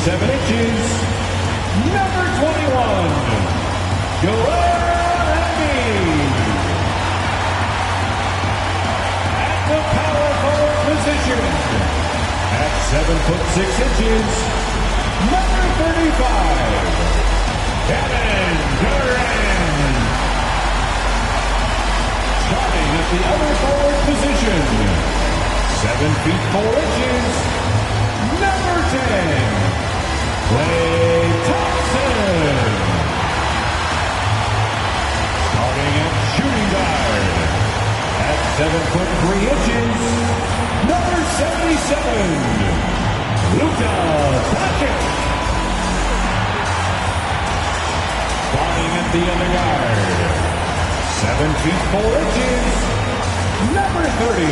7 inches, number 21, Joel Embiid. At the power forward position, at 7'6", number 35, Kevin Durant. Starting at the other forward position, 7'4", number 10, Klay Thompson. Starting at shooting guard, at 7'3", number 77, Luka Doncic. Starting at the other guard, 7'4", number 30,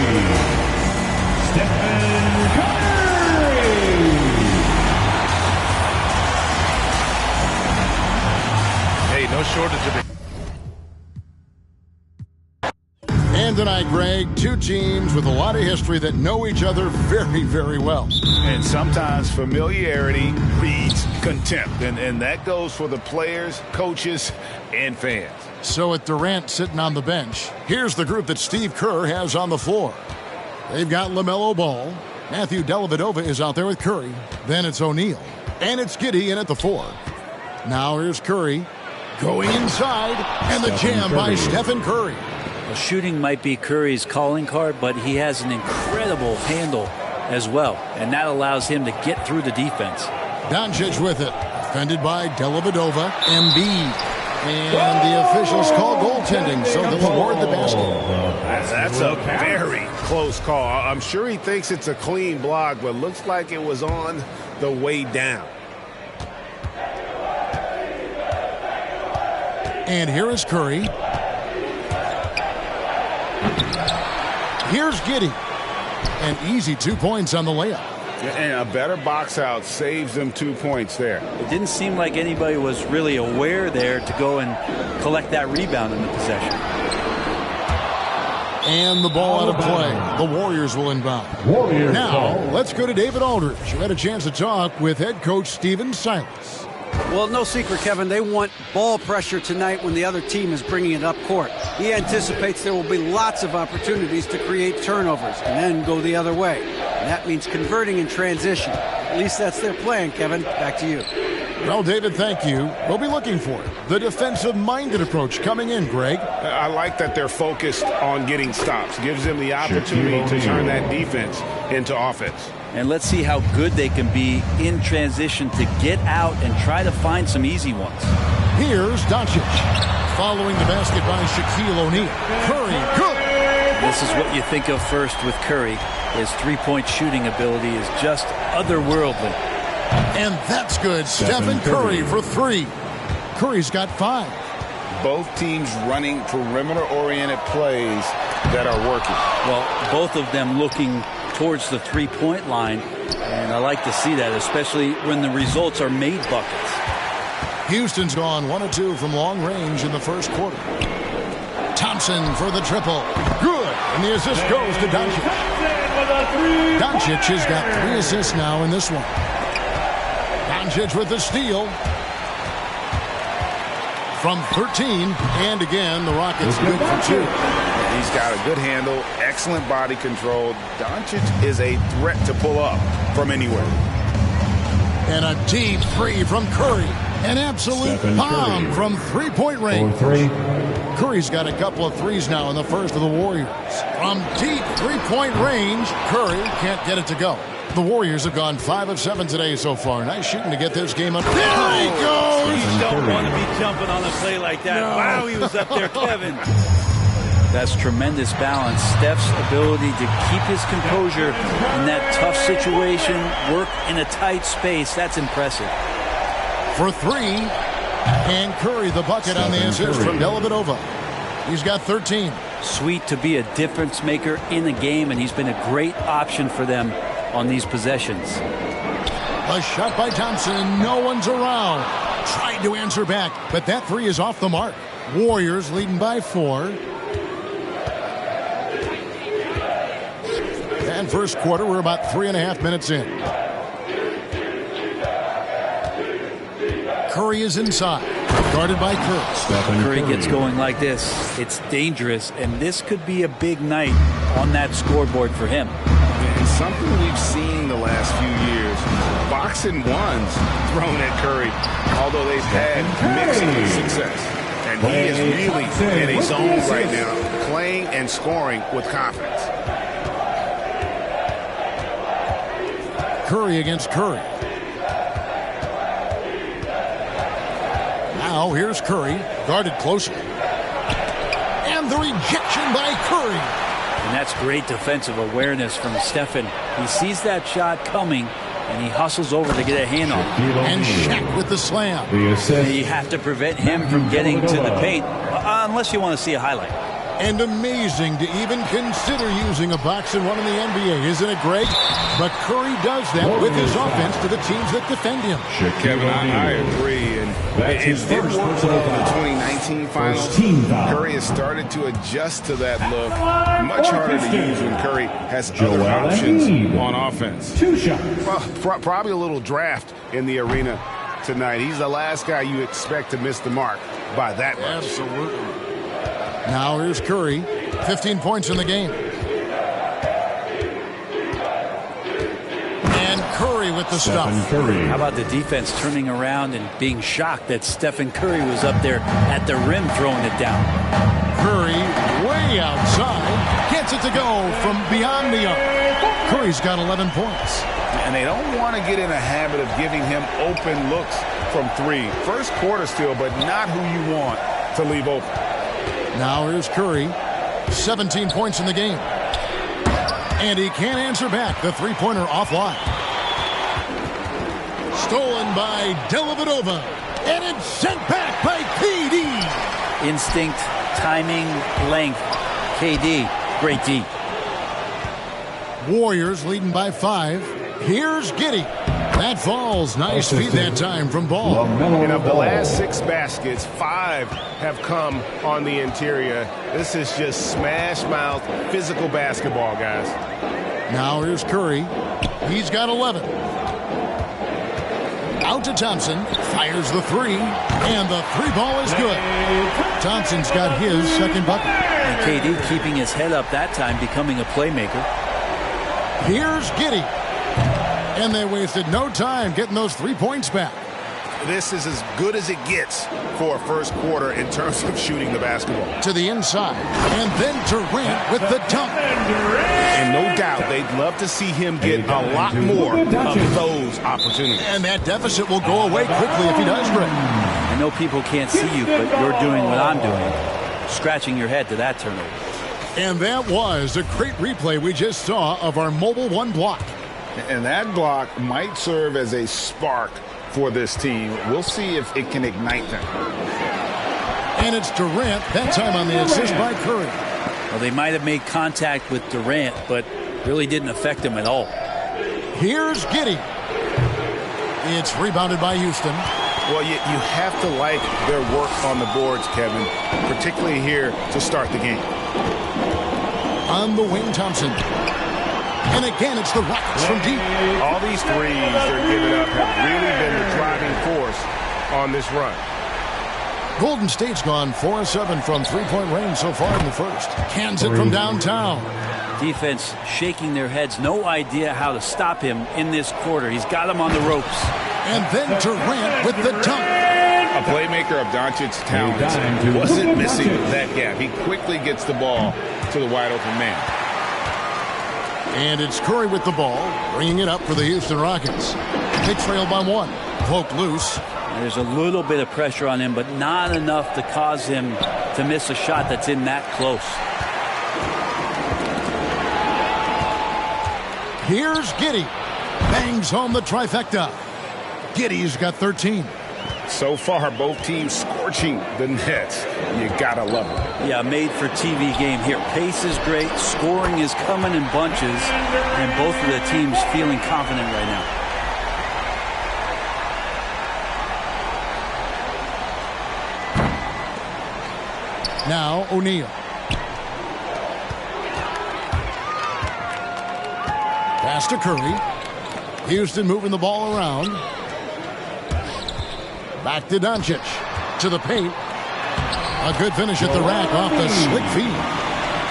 Stephen Curry. Hey, no shortage of it. And tonight, Greg, two teams with a lot of history that know each other very, very well. And sometimes familiarity breeds contempt. And that goes for the players, coaches, and fans. So with Durant sitting on the bench, here's the group that Steve Kerr has on the floor. They've got LaMelo Ball. Matthew Dellavedova is out there with Curry. Then it's O'Neal. And it's Giddey in at the 4. Now here's Curry going inside. And the jam by Stephen Curry. Well, shooting might be Curry's calling card, but he has an incredible handle as well. And that allows him to get through the defense. Doncic with it. Defended by Dellavedova. Embiid. And the officials call goaltending, so they'll award the basket. That's a very close call. I'm sure he thinks it's a clean block, but looks like it was on the way down. And here is Curry. Here's Giddey. An easy 2 points on the layup. And a better box out saves them 2 points there. It didn't seem like anybody was really aware there to go and collect that rebound in the possession. And the ball out of play. The Warriors will inbound. Now, let's go to David Aldridge, who had a chance to talk with head coach Stephen Silas. Well, no secret, Kevin. They want ball pressure tonight when the other team is bringing it up court. He anticipates there will be lots of opportunities to create turnovers and then go the other way. And that means converting in transition. At least that's their plan, Kevin. Back to you. Well, David, thank you. We'll be looking for it. The defensive-minded approach coming in, Greg. I like that they're focused on getting stops. Gives them the opportunity to turn that defense into offense. And let's see how good they can be in transition to get out and try to find some easy ones. Here's Doncic. Following the basket by Shaquille O'Neal. Curry, good. This is what you think of first with Curry. His three-point shooting ability is just otherworldly. And that's good. Stephen Curry for 3. Curry's got 5. Both teams running perimeter-oriented plays that are working. Well, both of them looking towards the three-point line, and I like to see that, especially when the results are made buckets. Houston's gone 1 of 2 from long range in the first quarter. Thompson for the triple. Good. And the assist goes to Doncic. Doncic has got 3 assists now in this one. Doncic with the steal. From 13, and again, the Rockets good for 2. He's got a good handle, excellent body control. Doncic is a threat to pull up from anywhere. And a deep 3 from Curry. An absolute bomb from three-point range. Curry's got a couple of threes now in the first of the Warriors. From deep three-point range, Curry can't get it to go. The Warriors have gone 5 of 7 today so far. Nice shooting to get this game up. There he goes! You don't want to be jumping on a play like that. No. Wow, he was up there, Kevin. That's tremendous balance. Steph's ability to keep his composure in that tough situation, work in a tight space, that's impressive. For 3, and Curry the bucket on the assist from Dellavedova. He's got 13. Sweet to be a difference maker in the game, and he's been a great option for them on these possessions. A shot by Thompson. No one's around. Tried to answer back, but that 3 is off the mark. Warriors leading by 4. And first quarter, we're about 3.5 minutes in. Curry is inside, guarded by Curry. Curry gets going like this. It's dangerous, and this could be a big night on that scoreboard for him. And something we've seen the last few years, boxing ones thrown at Curry, although they've had mixed success. And he is really in a zone right now, playing and scoring with confidence. Curry against Curry. Now here's Curry, guarded closely. And the rejection by Curry. And that's great defensive awareness from Stephen. He sees that shot coming, and he hustles over to get a hand on it. And Shaq with the slam. You have to prevent him from getting to the paint, unless you want to see a highlight. And amazing to even consider using a boxing one in the NBA, isn't it, Greg? But Curry does that with his offense to the teams that defend him. Kevin, I agree. And it did work well in the 2019 finals. Curry has started to adjust to that look. Much harder to use when Curry has other options on offense. Well, probably a little draft in the arena tonight. He's the last guy you expect to miss the mark by that much. Absolutely. Now here's Curry, 15 points in the game. And Curry with the stuff. How about the defense turning around and being shocked that Stephen Curry was up there at the rim throwing it down. Curry way outside, gets it to go from beyond the arc. Curry's got 11 points. And they don't want to get in a habit of giving him open looks from three. First quarter still, but not who you want to leave open. Now here's Curry, 17 points in the game. And he can't answer back. The three-pointer offline. Stolen by Dellavedova. And it's sent back by KD. Instinct, timing, length. KD, great D. Warriors leading by 5. Here's Giddey. That falls. Nice feed that time from Ball. And of the last 6 baskets, 5 have come on the interior. This is just smash-mouth physical basketball, guys. Now here's Curry. He's got 11. Out to Thompson. Fires the 3. And the 3-ball is good. Thompson's got his second bucket. And KD keeping his head up that time, becoming a playmaker. Here's Giddey. And they wasted no time getting those 3 points back. This is as good as it gets for a first quarter in terms of shooting the basketball. To the inside. And then Durant with the dunk. And no doubt they'd love to see him get a lot more of those opportunities. And that deficit will go away quickly if he does, Greg. I know people can't see you, but you're doing what I'm doing. Scratching your head to that turnover. And that was a great replay we just saw of our Mobile One block. And that block might serve as a spark for this team. We'll see if it can ignite them. And it's Durant, that time on the assist by Curry. Well, they might have made contact with Durant, but really didn't affect him at all. Here's Giddey. It's rebounded by Houston. Well, you have to like their work on the boards, Kevin, particularly here to start the game. On the wing, Thompson. And again, it's the Rockets from deep. All these threes they're giving up have really been the driving force on this run. Golden State's gone 4-7 from three-point range so far in the first. Cans it from downtown. Defense shaking their heads. No idea how to stop him in this quarter. He's got him on the ropes. And then Durant with the dunk. A playmaker of Doncic's talents wasn't missing that gap. He quickly gets the ball to the wide-open man. And it's Curry with the ball, bringing it up for the Houston Rockets. They trail by 1. Poked loose. There's a little bit of pressure on him, but not enough to cause him to miss a shot that's in that close. Here's Giddey. Bangs home the trifecta. Giddey's got 13. So far, both teams scorching the nets. You gotta love it. Yeah, made for TV game here. Pace is great. Scoring is coming in bunches. And both of the teams feeling confident right now. Now O'Neal. Pass to Curry. Houston moving the ball around. Back to Doncic. To the paint. A good finish at the rack off the slick feed.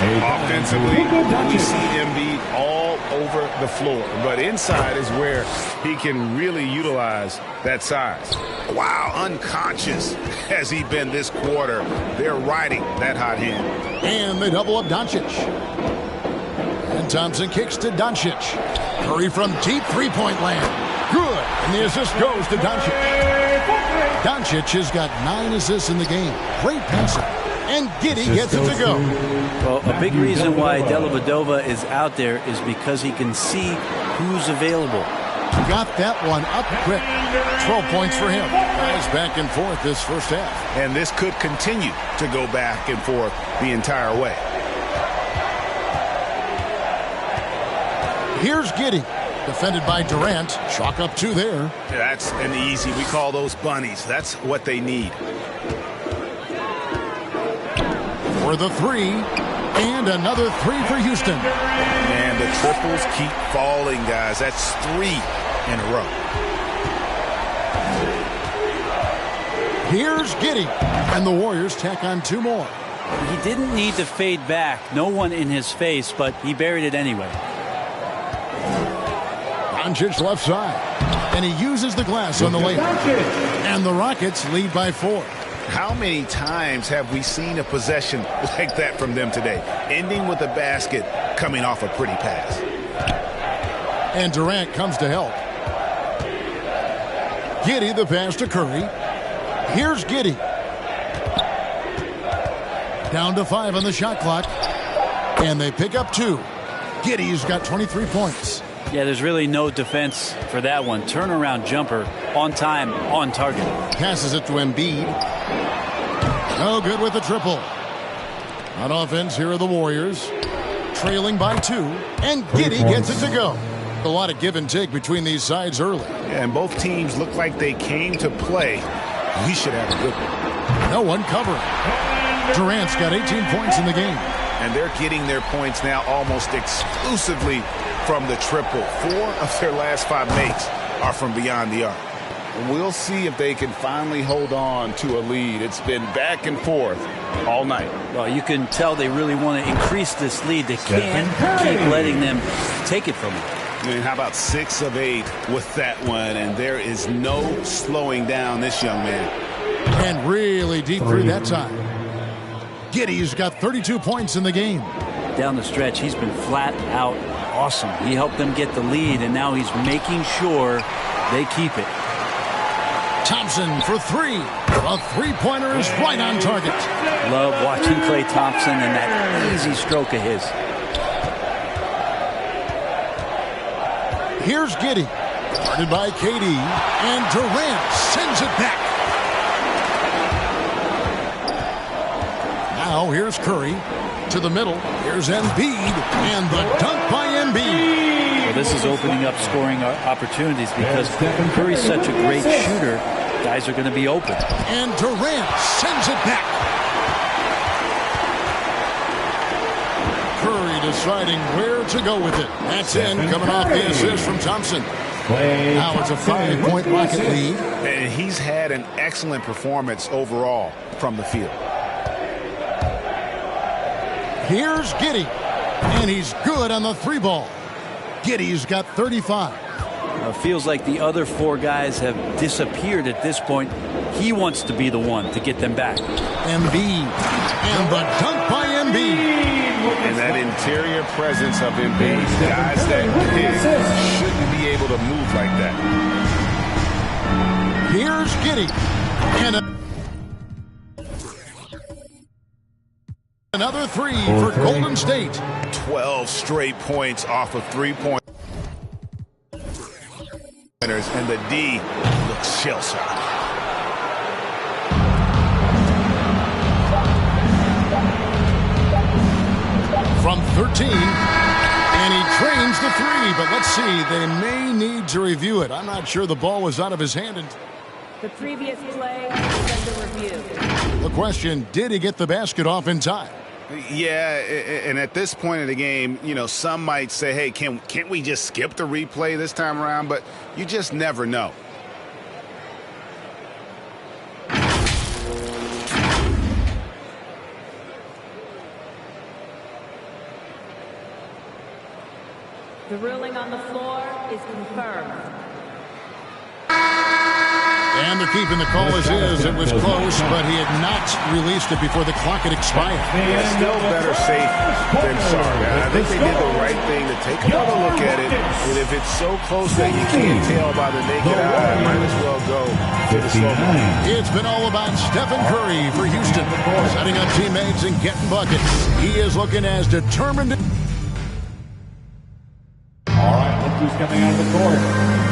Offensively, we see Embiid all over the floor, but inside is where he can really utilize that size. Wow, unconscious has he been this quarter. They're riding that hot hand. And they double up Doncic. And Thompson kicks to Doncic. Curry from deep three-point land. Good. And the assist goes to Doncic. Doncic has got 9 assists in the game. Great passer. And Giddey gets it to go. Well, a big reason why Dellavedova is out there is because he can see who's available. Got that one up quick. 12 points for him. Guys back and forth this first half. And this could continue to go back and forth the entire way. Here's Giddey. Defended by Durant. Chalk up 2 there. That's an easy. We call those bunnies. That's what they need. For the 3. And another 3 for Houston. And the triples keep falling, guys. That's 3 in a row. Here's Giddey. And the Warriors tack on 2 more. He didn't need to fade back. No one in his face, but he buried it anyway. Doncic left side. And he uses the glass on the layup. And the Rockets lead by 4. How many times have we seen a possession like that from them today? Ending with a basket, coming off a pretty pass. And Durant comes to help. Giddey the pass to Curry. Here's Giddey. Down to 5 on the shot clock. And they pick up 2. Giddey's got 23 points. Yeah, there's really no defense for that one. Turnaround jumper, on time, on target. Passes it to Embiid. No good with the triple. On offense, here are the Warriors. Trailing by 2. And Giddey gets it to go. A lot of give and take between these sides early. Yeah, and both teams look like they came to play. We should have a good one. No one covering. Durant's got 18 points in the game. And they're getting their points now almost exclusively from the triple. 4 of their last 5 makes are from beyond the arc. We'll see if they can finally hold on to a lead. It's been back and forth all night. Well, you can tell they really want to increase this lead. They can't keep letting them take it from them. I mean, how about 6 of 8 with that one? And there is no slowing down this young man. And really deep through that time. Giddey's got 32 points in the game. Down the stretch, he's been flat out awesome. He helped them get the lead, and now he's making sure they keep it. Thompson for 3. A three-pointer is right on target. Love watching Klay Thompson and that easy stroke of his. Here's Giddey. Guarded by KD. And Durant sends it back. Now here's Curry. To the middle. Here's Embiid. And the dunk by Embiid. Well, this is opening up scoring opportunities because Curry's such a great shooter. Guys are going to be open. And Durant sends it back. Curry deciding where to go with it. That's in, coming off the assist from Thompson. Now it's a 5-point Rocket lead. And he's had an excellent performance overall from the field. Here's Giddey. And he's good on the 3-ball. Giddey's got 35. Feels like the other 4 guys have disappeared at this point. He wants to be the one to get them back. Embiid. And the dunk by Embiid. And that interior presence of Embiid. Guys that big shouldn't be able to move like that. Here's Giddey. And another 3 for Golden State. 12 straight points off of 3-point. And the D looks shell-shocked. From 13, and he drains the 3, but let's see, they may need to review it. I'm not sure the ball was out of his hand. The previous play is under review. The question, did he get the basket off in time? Yeah, and at this point in the game, you know, some might say, hey, can't we just skip the replay this time around? But you just never know. The ruling on the floor is confirmed. And they're keeping the call as is. It was close, but he had not released it before the clock had expired. It's still better safe than sorry. I think they did the right thing to take another look at it. And if it's so close that you can't tell by the naked eye, might as well go to the slow mo. It's been all about Stephen Curry for Houston, setting up teammates and getting buckets. He is looking as determined. All right, look who's coming out of the court.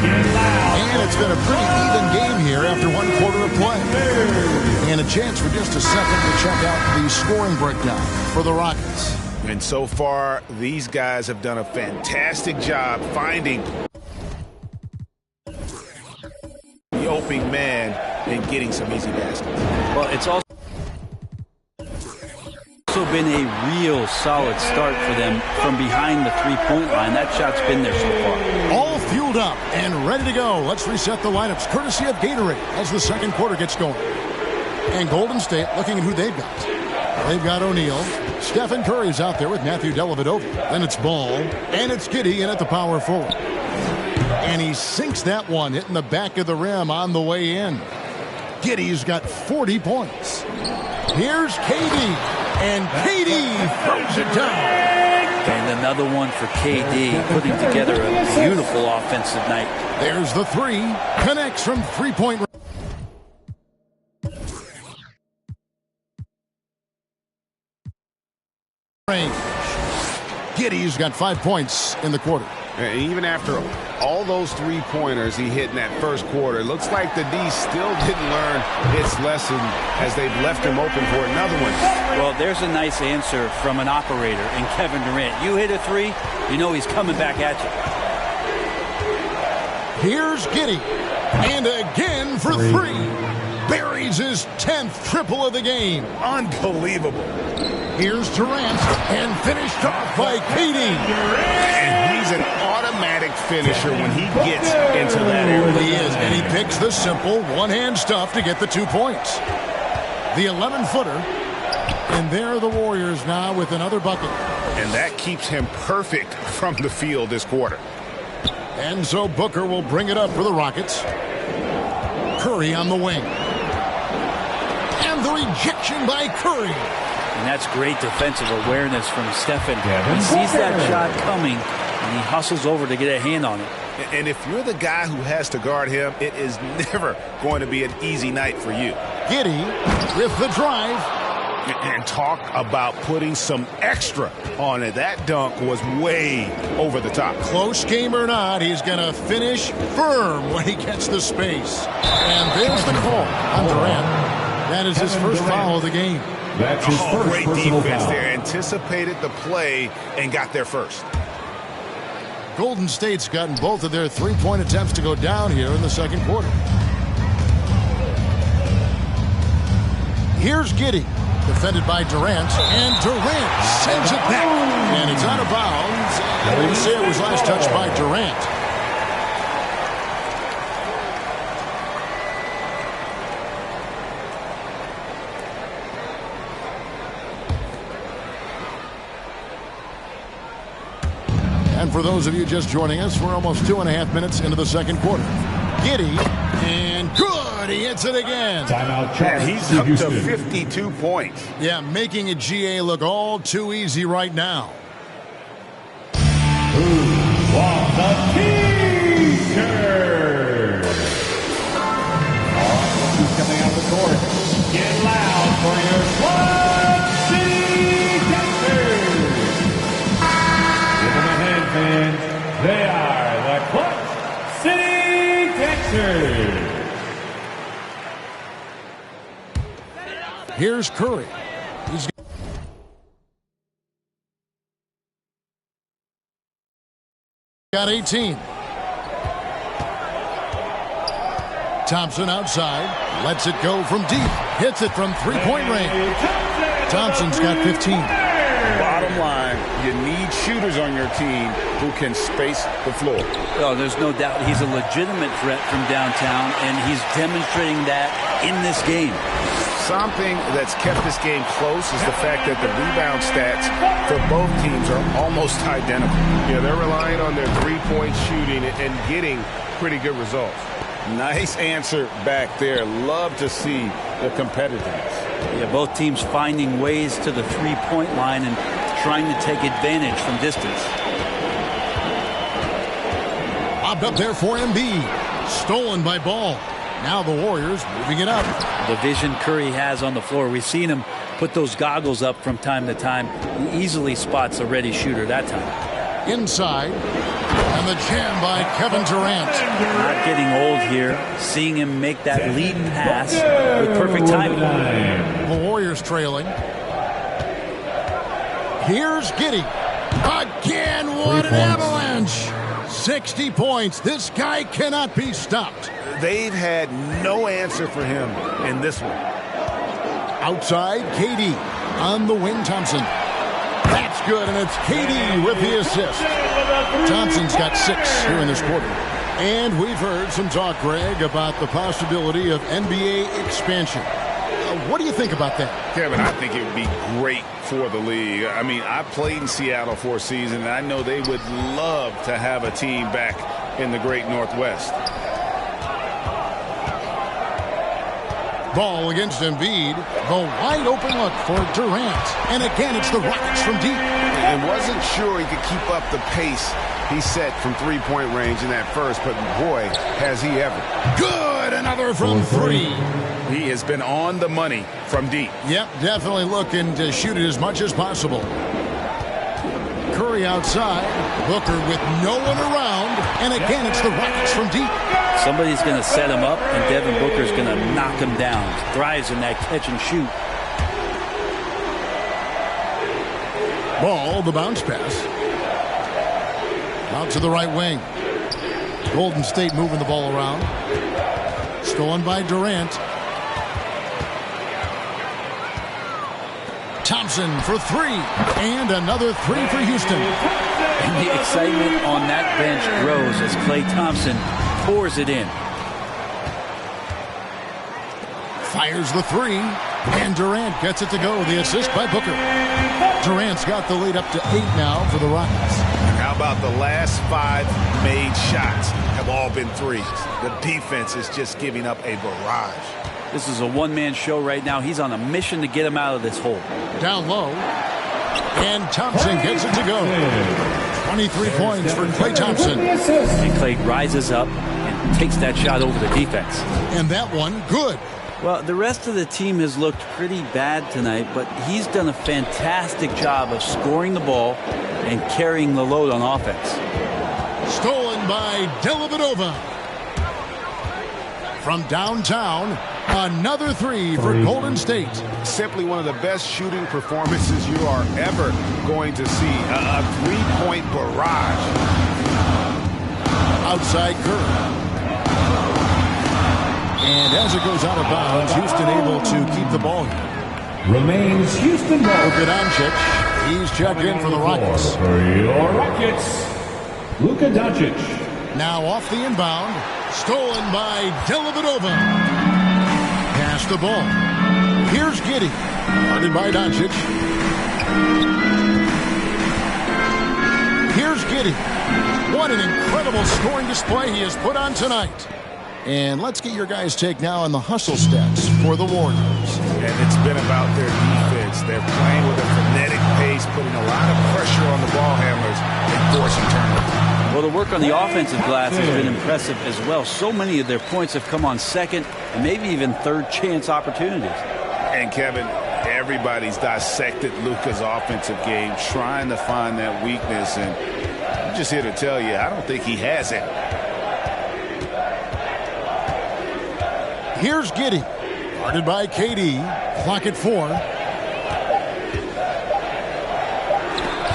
Get loud. And it's been a pretty even game here after one quarter of play. And a chance for just a second to check out the scoring breakdown for the Rockets. And so far, these guys have done a fantastic job finding the opening man and getting some easy baskets. Well, it's also been a real solid start for them from behind the three-point line. That shot's been there so far. All fueled up and ready to go. Let's reset the lineups courtesy of Gatorade as the second quarter gets going. And Golden State looking at who they've got. They've got O'Neal. Stephen Curry's out there with Matthew Dellavedova. Then it's Ball. And it's Giddey in at the power forward. And he sinks that one, hitting the back of the rim on the way in. Giddey's got 40 points. Here's KD. And KD throws it down. And another one for KD, putting together a beautiful offensive night. There's the three. Connects from three-point range. Giddey's got 5 points in the quarter. And even after all those three-pointers he hit in that first quarter, it looks like the D still didn't learn its lesson as they've left him open for another one. Well, there's a nice answer from an operator in Kevin Durant. You hit a three, you know he's coming back at you. Here's Giddey. And again for three. Buries his 10th triple of the game. Unbelievable. Here's Durant. And finished off by KD. And he's an automatic finisher when he gets into that area. He is, and he picks the simple one-hand stuff to get the 2 points. The 11-footer. And there are the Warriors now with another bucket. And that keeps him perfect from the field this quarter. And so Booker will bring it up for the Rockets. Curry on the wing. And the rejection by Curry. And that's great defensive awareness from Stephen. He sees that shot coming, and he hustles over to get a hand on it. And if you're the guy who has to guard him, it is never going to be an easy night for you. Giddey with the drive. And talk about putting some extra on it. That dunk was way over the top. Close game or not, he's going to finish firm when he gets the space. And there's the call on Durant. That is his first foul of the game. That's his first great personal defense foul. there. Anticipated the play and got there first. Golden State's gotten both of their three-point attempts to go down here in the second quarter. Here's Giddey. Defended by Durant, and Durant sends it back. And it's out of bounds. I would say it was last touched by Durant. And for those of you just joining us, we're almost 2.5 minutes into the second quarter. Giddey, and good. He hits it again. Timeout charge. He's up to 52 points. Yeah, making a GA look all too easy right now. Who won the T-shirt? All right, who's coming out the court? Get loud for your Clutch City Texans. Give them a hand, fans. They are the Clutch City Texans. Here's Curry. He's got 18. Thompson outside. Lets it go from deep. Hits it from three-point range. Thompson's got 15. Bottom line, you need shooters on your team who can space the floor. Oh, there's no doubt he's a legitimate threat from downtown, and he's demonstrating that in this game. Something that's kept this game close is the fact that the rebound stats for both teams are almost identical. Yeah, they're relying on their three-point shooting and getting pretty good results. Nice answer back there. Love to see the competitiveness. Yeah, both teams finding ways to the three-point line and trying to take advantage from distance. Bobbed up there for Embiid. Stolen by Ball. Now the Warriors moving it up. The vision Curry has on the floor. We've seen him put those goggles up from time to time. He easily spots a ready shooter that time. Inside. And the jam by Kevin Durant. Not getting old here. Seeing him make that lead pass with perfect timing. The Warriors trailing. Here's Giddey. Again, what an avalanche. 60 points. This guy cannot be stopped. They've had no answer for him in this one. Outside, KD on the wing. Thompson. That's good, and it's KD with the assist. Thompson's got 6 here in this quarter. And we've heard some talk, Greg, about the possibility of NBA expansion. What do you think about that? Kevin, I think it would be great for the league. I mean, I played in Seattle for a season, and I know they would love to have a team back in the great Northwest. Ball against Embiid. The wide open look for Durant. And again, it's the Rockets from deep. And wasn't sure he could keep up the pace he set from three-point range in that first, but boy, has he ever. Good, another from 3. He has been on the money from deep. Yep, definitely looking to shoot it as much as possible. Curry outside. Booker with no one around. And again, it's the Rockets from deep. Somebody's going to set him up, and Devin Booker's going to knock him down. Thrives in that catch and shoot. Ball, the bounce pass. Out to the right wing. Golden State moving the ball around. Stolen by Durant. Thompson for 3. And another 3 for Houston. And the excitement on that bench grows as Klay Thompson pours it in. Fires the 3. And Durant gets it to go. The assist by Booker. Durant's got the lead up to 8 now for the Rockets. How about the last 5 made shots have all been threes? The defense is just giving up a barrage. This is a one-man show right now. He's on a mission to get him out of this hole. Down low. And Thompson gets it to go. 23 points for Klay Thompson. And Klay rises up and takes that shot over the defense. And that one, good. Well, the rest of the team has looked pretty bad tonight, but he's done a fantastic job of scoring the ball and carrying the load on offense. Stolen by Dellavedova. From downtown, another 3 for Golden State. Simply one of the best shooting performances you are ever going to see. A three-point barrage. Outside Curry. And as it goes out of bounds, Houston able to keep the ball here. Remains Houston ball. Luka Doncic. He's checked in for the Rockets. For your Rockets, Luka Doncic. Now off the inbound. Stolen by Dellavedova. Pass the ball. Here's Giddey. Guarded by Doncic. Here's Giddey. What an incredible scoring display he has put on tonight. And let's get your guys' take now on the hustle stats for the Warriors. And it's been about their defense. They're playing with a frenetic pace, putting a lot of pressure on the ball handlers and forcing turnovers. Well, the work on the offensive glass has been impressive as well. So many of their points have come on second and maybe even third chance opportunities. And Kevin, everybody's dissected Luka's offensive game, trying to find that weakness. And I'm just here to tell you, I don't think he has it. Here's Giddey. Guarded by KD. Clock at 4.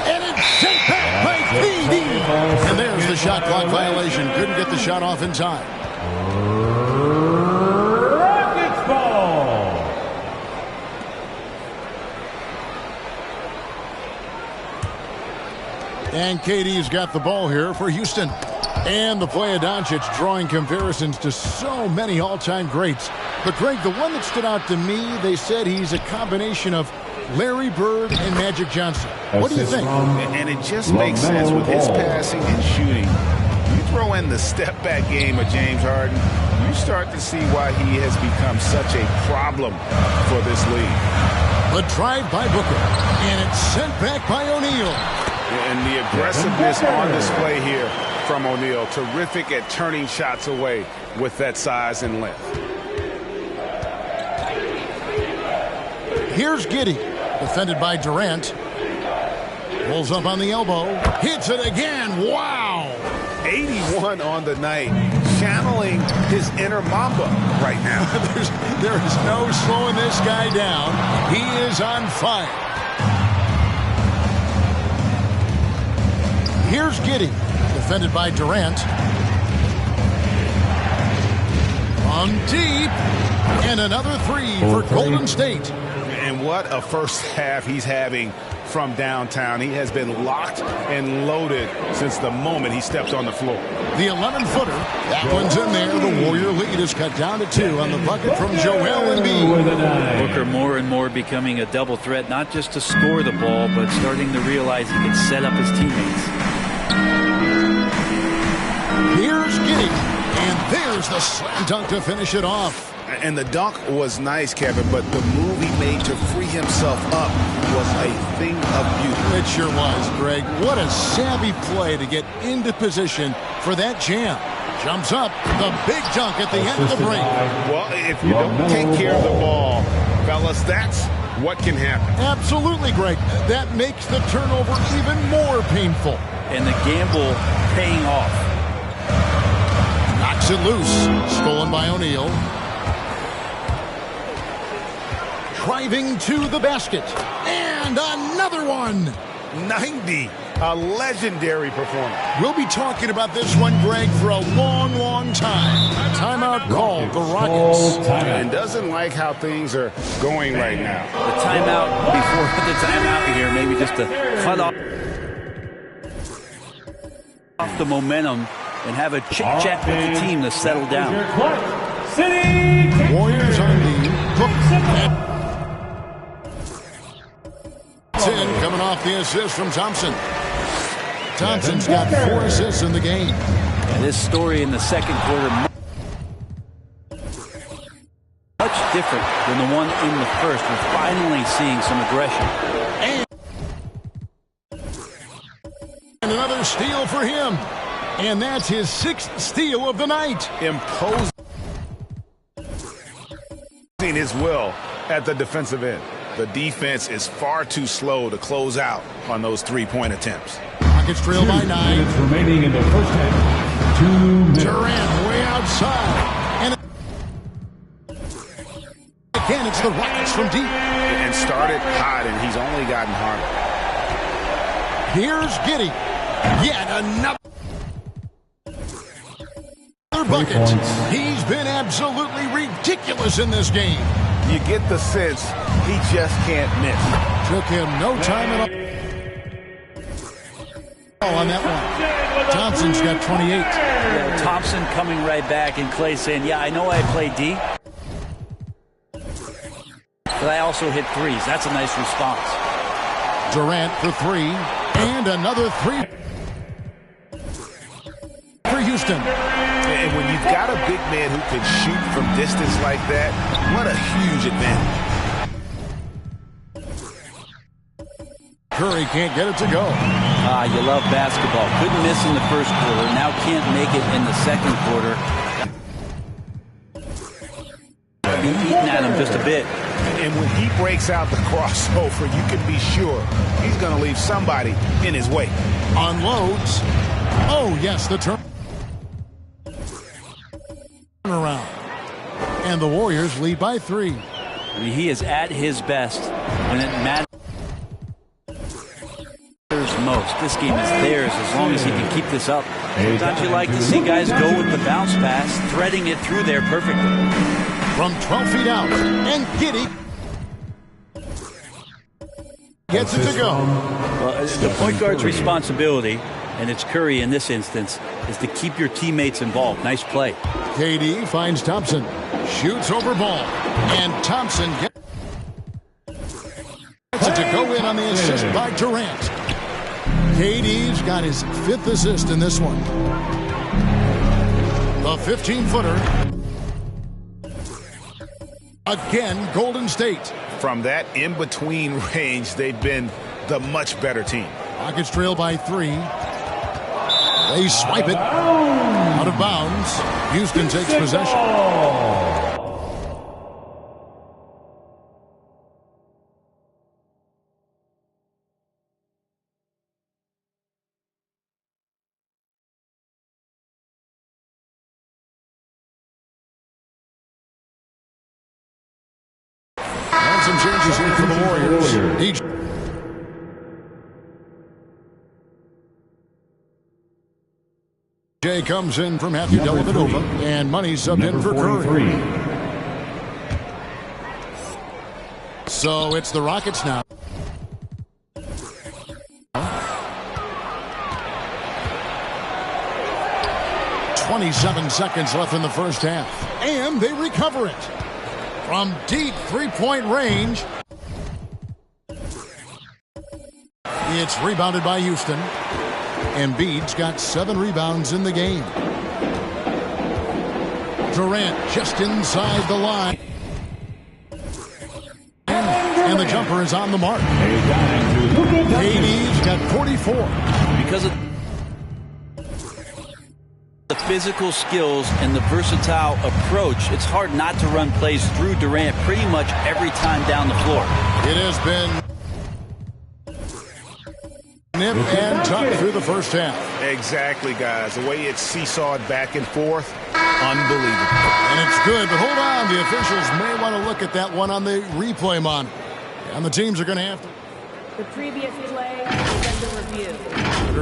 And it's sent back by KD. And there's the shot clock violation. Couldn't get the shot off in time. Rockets ball. And KD's got the ball here for Houston. And the play of Doncic drawing comparisons to so many all-time greats. But, Greg, the one that stood out to me, they said he's a combination of Larry Bird and Magic Johnson. What do you think? And it just makes sense with his passing and shooting. You throw in the step-back game of James Harden, you start to see why he has become such a problem for this league. The drive by Booker, and it's sent back by O'Neal. And the aggressiveness on display here from O'Neal. Terrific at turning shots away with that size and length. Here's Giddey, defended by Durant. Pulls up on the elbow, hits it again. Wow! 81 on the night, channeling his inner Mamba right now. there is no slowing this guy down. He is on fire. Here's Giddey, defended by Durant. From deep, and another three for Golden State. And what a first half he's having from downtown. He has been locked and loaded since the moment he stepped on the floor. The 11-footer, that one's in there. The Warrior lead is cut down to 2 on the bucket from Joel Embiid. Booker more and more becoming a double threat, not just to score the ball, but starting to realize he can set up his teammates. Here's Giddey, and there's the slam dunk to finish it off. And the dunk was nice, Kevin, but the move he made to free himself up was a thing of beauty. It sure was, Greg. What a savvy play to get into position for that jam. Jumps up, the big dunk at the end of the break. Well, if you don't take care of the ball, fellas, that's what can happen. Absolutely, Greg. That makes the turnover even more painful. And the gamble paying off. Knocks it loose. Stolen by O'Neal. Driving to the basket. And another one. 90. A legendary performance. We'll be talking about this one, Greg, for a long, long time. Timeout called the Rockets. And doesn't like how things are going right now. The timeout before the timeout here, maybe just to cut off the momentum and have a chit-chat with the team to settle down. Warriors on the hook. Coming off the assist from Thompson. Thompson's got 4 assists in the game. And this story in the second quarter much different than the one in the first. We're finally seeing some aggression. And another steal for him. And that's his 6th steal of the night. Imposing his will at the defensive end. The defense is far too slow to close out on those three-point attempts. Rockets trail by 9. Minutes remaining in the first half. 2 minutes. Durant way outside. And again, it's the Rockets from deep. And started hot, and he's only gotten harder. Here's Giddey. Yet another bucket. He's been absolutely ridiculous in this game. You get the sense he just can't miss. Took him no time at all on that one. Thompson's got 28. Yeah, Thompson coming right back, and Clay saying, yeah, I know I play D, but I also hit threes. That's a nice response. Durant for 3. And another 3 for Houston. And when you've got a big man who can shoot from distance like that, what a huge advantage. Curry can't get it to go. You love basketball. Couldn't miss in the first quarter. Now can't make it in the second quarter. Be eating at him just a bit. And when he breaks out the crossover, you can be sure he's going to leave somebody in his way. Unloads. Oh, yes, the turn. Around. And the Warriors lead by 3. I mean, he is at his best when it matters most. This game is theirs as long as he can keep this up. Sometimes you like to see guys go with the bounce pass, threading it through there perfectly. From 12 feet out, and Giddey gets it to go. Well, it's the point guard's responsibility and it's Curry in this instance, is to keep your teammates involved. Nice play. KD finds Thompson. Shoots over ball. And Thompson gets it to go in on the assist by Durant. KD's got his 5th assist in this one. The 15-footer. Again, Golden State. From that in-between range, they've been the much better team. Rockets trail by 3. They swipe it out of bounds. Houston takes possession. And some changes here for the Warriors. Jay comes in from Matthew Dellavedova, and Money subbed in for Curry. So it's the Rockets now. 27 seconds left in the first half, and they recover it from deep three-point range. It's rebounded by Houston. Embiid's got 7 rebounds in the game. Durant just inside the line. And the jumper is on the mark. KD's got 44. Because of the physical skills and the versatile approach, it's hard not to run plays through Durant pretty much every time down the floor. It has been nip and tuck through the first half. Exactly, guys. The way it's seesawed back and forth, unbelievable. And it's good, but hold on. The officials may want to look at that one on the replay monitor. And the teams are going to have to. The previous play is under review.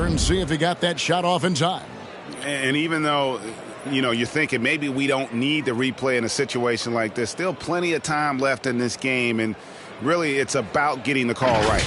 And see if he got that shot off in time. And even though, you're thinking maybe we don't need the replay in a situation like this, still plenty of time left in this game. And really, it's about getting the call right.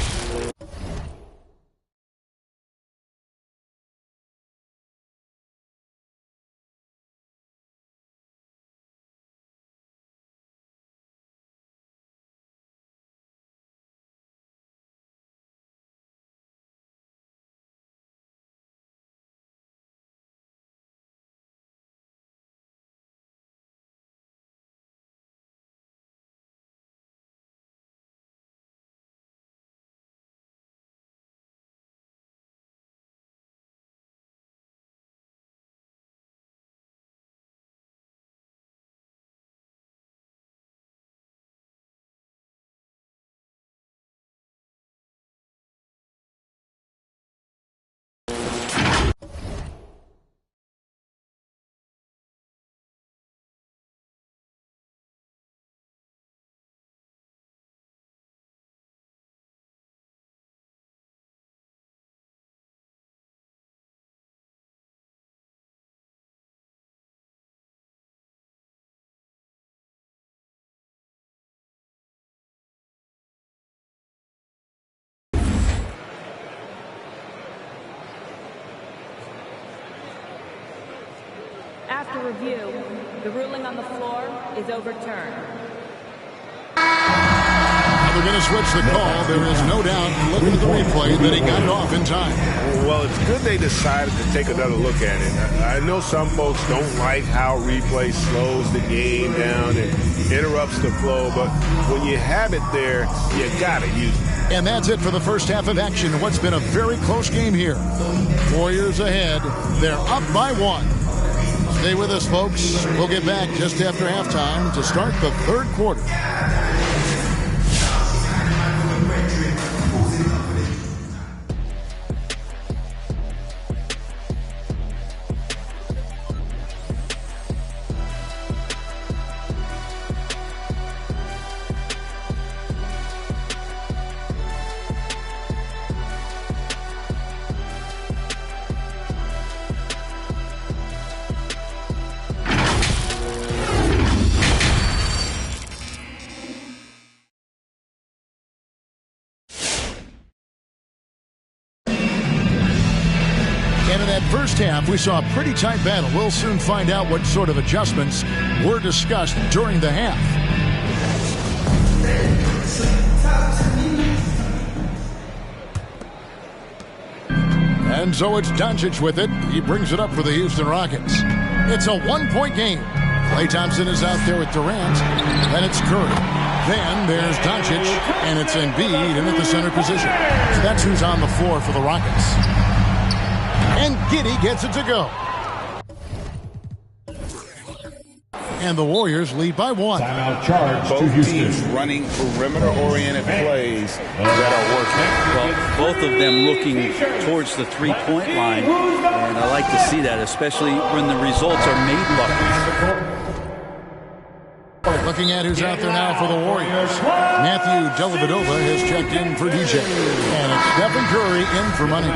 After review, the ruling on the floor is overturned. They're going to switch the call. There is no doubt, looking at the replay, that he got it off in time. Well, it's good they decided to take another look at it. I know some folks don't like how replay slows the game down and interrupts the flow, but when you have it there, you got to use it. And that's it for the first half of action in what's been a very close game here. Warriors ahead. They're up by 1. Stay with us, folks. We'll get back just after halftime to start the third quarter. first half, we saw a pretty tight battle. We'll soon find out what sort of adjustments were discussed during the half. And so it's Doncic with it. He brings it up for the Houston Rockets. It's a one-point game. Klay Thompson is out there with Durant. Then it's Curry. Then there's Doncic, and it's Embiid in at the center position. So that's who's on the floor for the Rockets. And Giddey gets it to go. And the Warriors lead by 1. Timeout charge Both to Houston. teams running perimeter-oriented plays that are working. Well, both of them looking towards the three-point line, and I like to see that, especially when the results are made buckets. Looking at who's out there now for the Warriors. Matthew Dellavedova has checked in for DJ. And it's Stephen Curry in for money.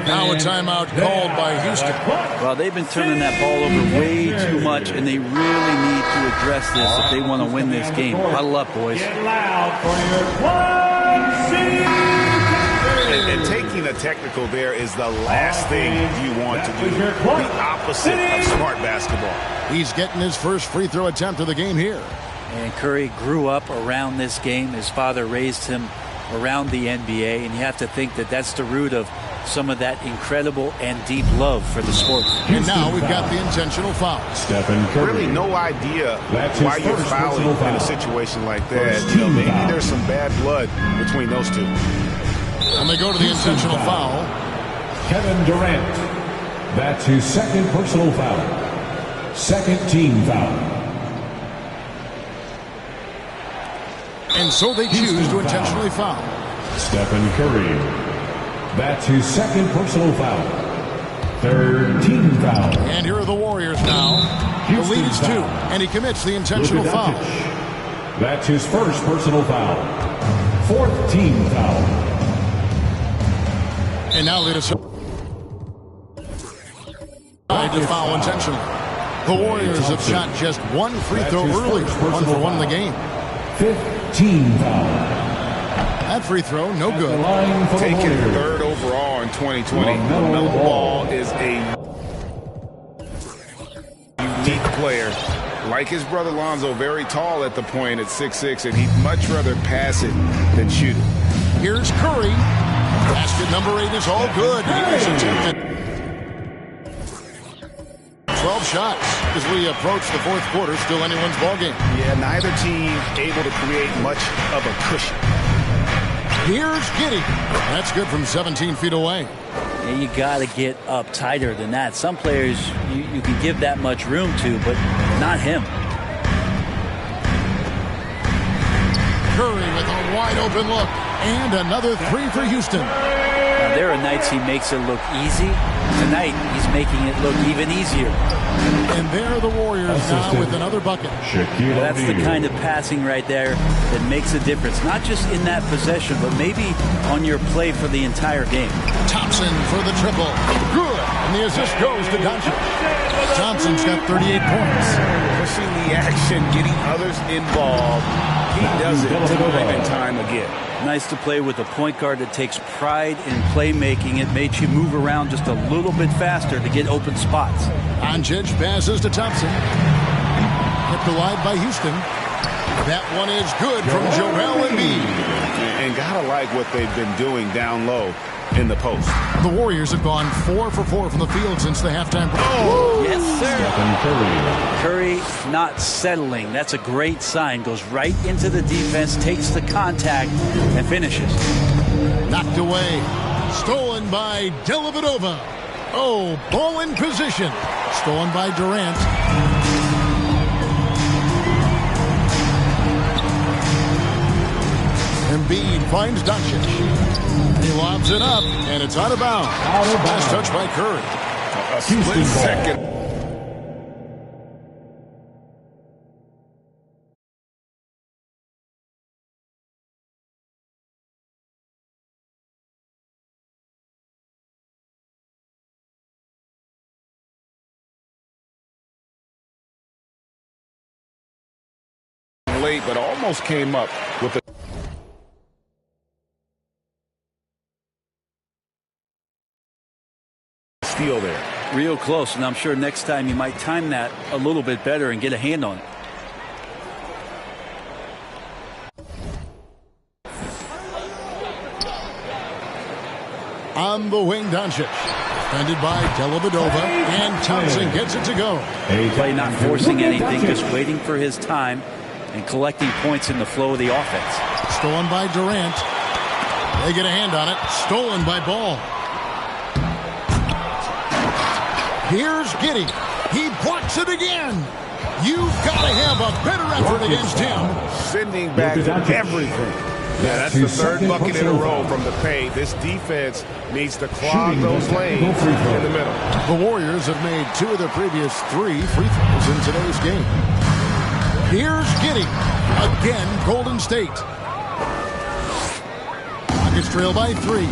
Now a timeout called by Houston. Well, they've been turning that ball over way too much, and they really need to address this if they want to win this game. Huddle up, boys. And taking a technical there is the last thing you want to do. The opposite of smart basketball. He's getting his first free throw attempt of the game here. And Curry grew up around this game. His father raised him around the NBA, and you have to think that that's the root of some of that incredible and deep love for the sport. And now we've got the intentional foul. Stephen Curry. Really no idea That's why his you're first fouling personal in a foul. situation like that. First You know, team maybe foul. there's some bad blood between those two. And they go to the intentional foul. Kevin Durant. That's his second personal foul. Second team foul. And so they choose to intentionally foul. Stephen Curry. That's his second personal foul. Third team foul. And here are the Warriors now. The lead is 2, and he commits the intentional Luka foul. Doncic. That's his first personal foul. Fourth team foul. And now they decide to foul intentionally. The Warriors have shot just one free throw earlier, 1 for 1 in the game. Fifth team foul. That free throw, no good. Taken third overall in 2020. LaMelo Ball is a unique player. Like his brother Lonzo, very tall at the point at 6'6", and he'd much rather pass it than shoot it. Here's Curry. Basket number 8 is all good. He was attempted 12 shots as we approach the fourth quarter. Still anyone's ballgame. Yeah, neither team able to create much of a cushion. Here's Giddey. That's good from 17 feet away. And you got to get up tighter than that. Some players you can give that much room to, but not him. Curry with a wide open look. And another 3 for Houston. Now, there are nights he makes it look easy. Tonight, he's making it look even easier. And there are the Warriors now with another bucket. Well, that's the kind of passing right there that makes a difference. Not just in that possession, but maybe on your play for the entire game. Thompson for the triple. Good. And the assist goes to Doncic. Thompson's got 38 points. Pushing the action, getting others involved. He does it time and time again. Nice to play with a point guard that takes pride in playmaking. It makes you move around just a little bit faster to get open spots. Doncic passes to Thompson. Kept alive by Houston. That one is good from Joel Embiid. And gotta like what they've been doing down low in the post. The Warriors have gone 4 for 4 from the field since the halftime break. Oh, yes, sir. Stephen Curry. Curry not settling. That's a great sign. Goes right into the defense, takes the contact, and finishes. Knocked away. Stolen by Dellavedova. Oh, ball in position. Stolen by Durant. Embiid finds Doncic. He lobs it up, and it's out of bounds. Last touch by Curry. A split second. Late, but almost came up with a steal there. Real close, and I'm sure next time you might time that a little bit better and get a hand on it. On the wing, Doncic. Defended by Dellavedova, and Thompson gets it to go. Play not forcing anything, just waiting for his time and collecting points in the flow of the offense. Stolen by Durant. They get a hand on it. Stolen by Ball. Here's Giddey. He blocks it again. You've got to have a better effort against him. Sending back everything. Yeah, that's the third bucket in a row from the paint. This defense needs to clog those lanes in the middle. The Warriors have made 2 of their previous 3 free throws in today's game. Here's Giddey. Again, Golden State. Rockets trail by 3.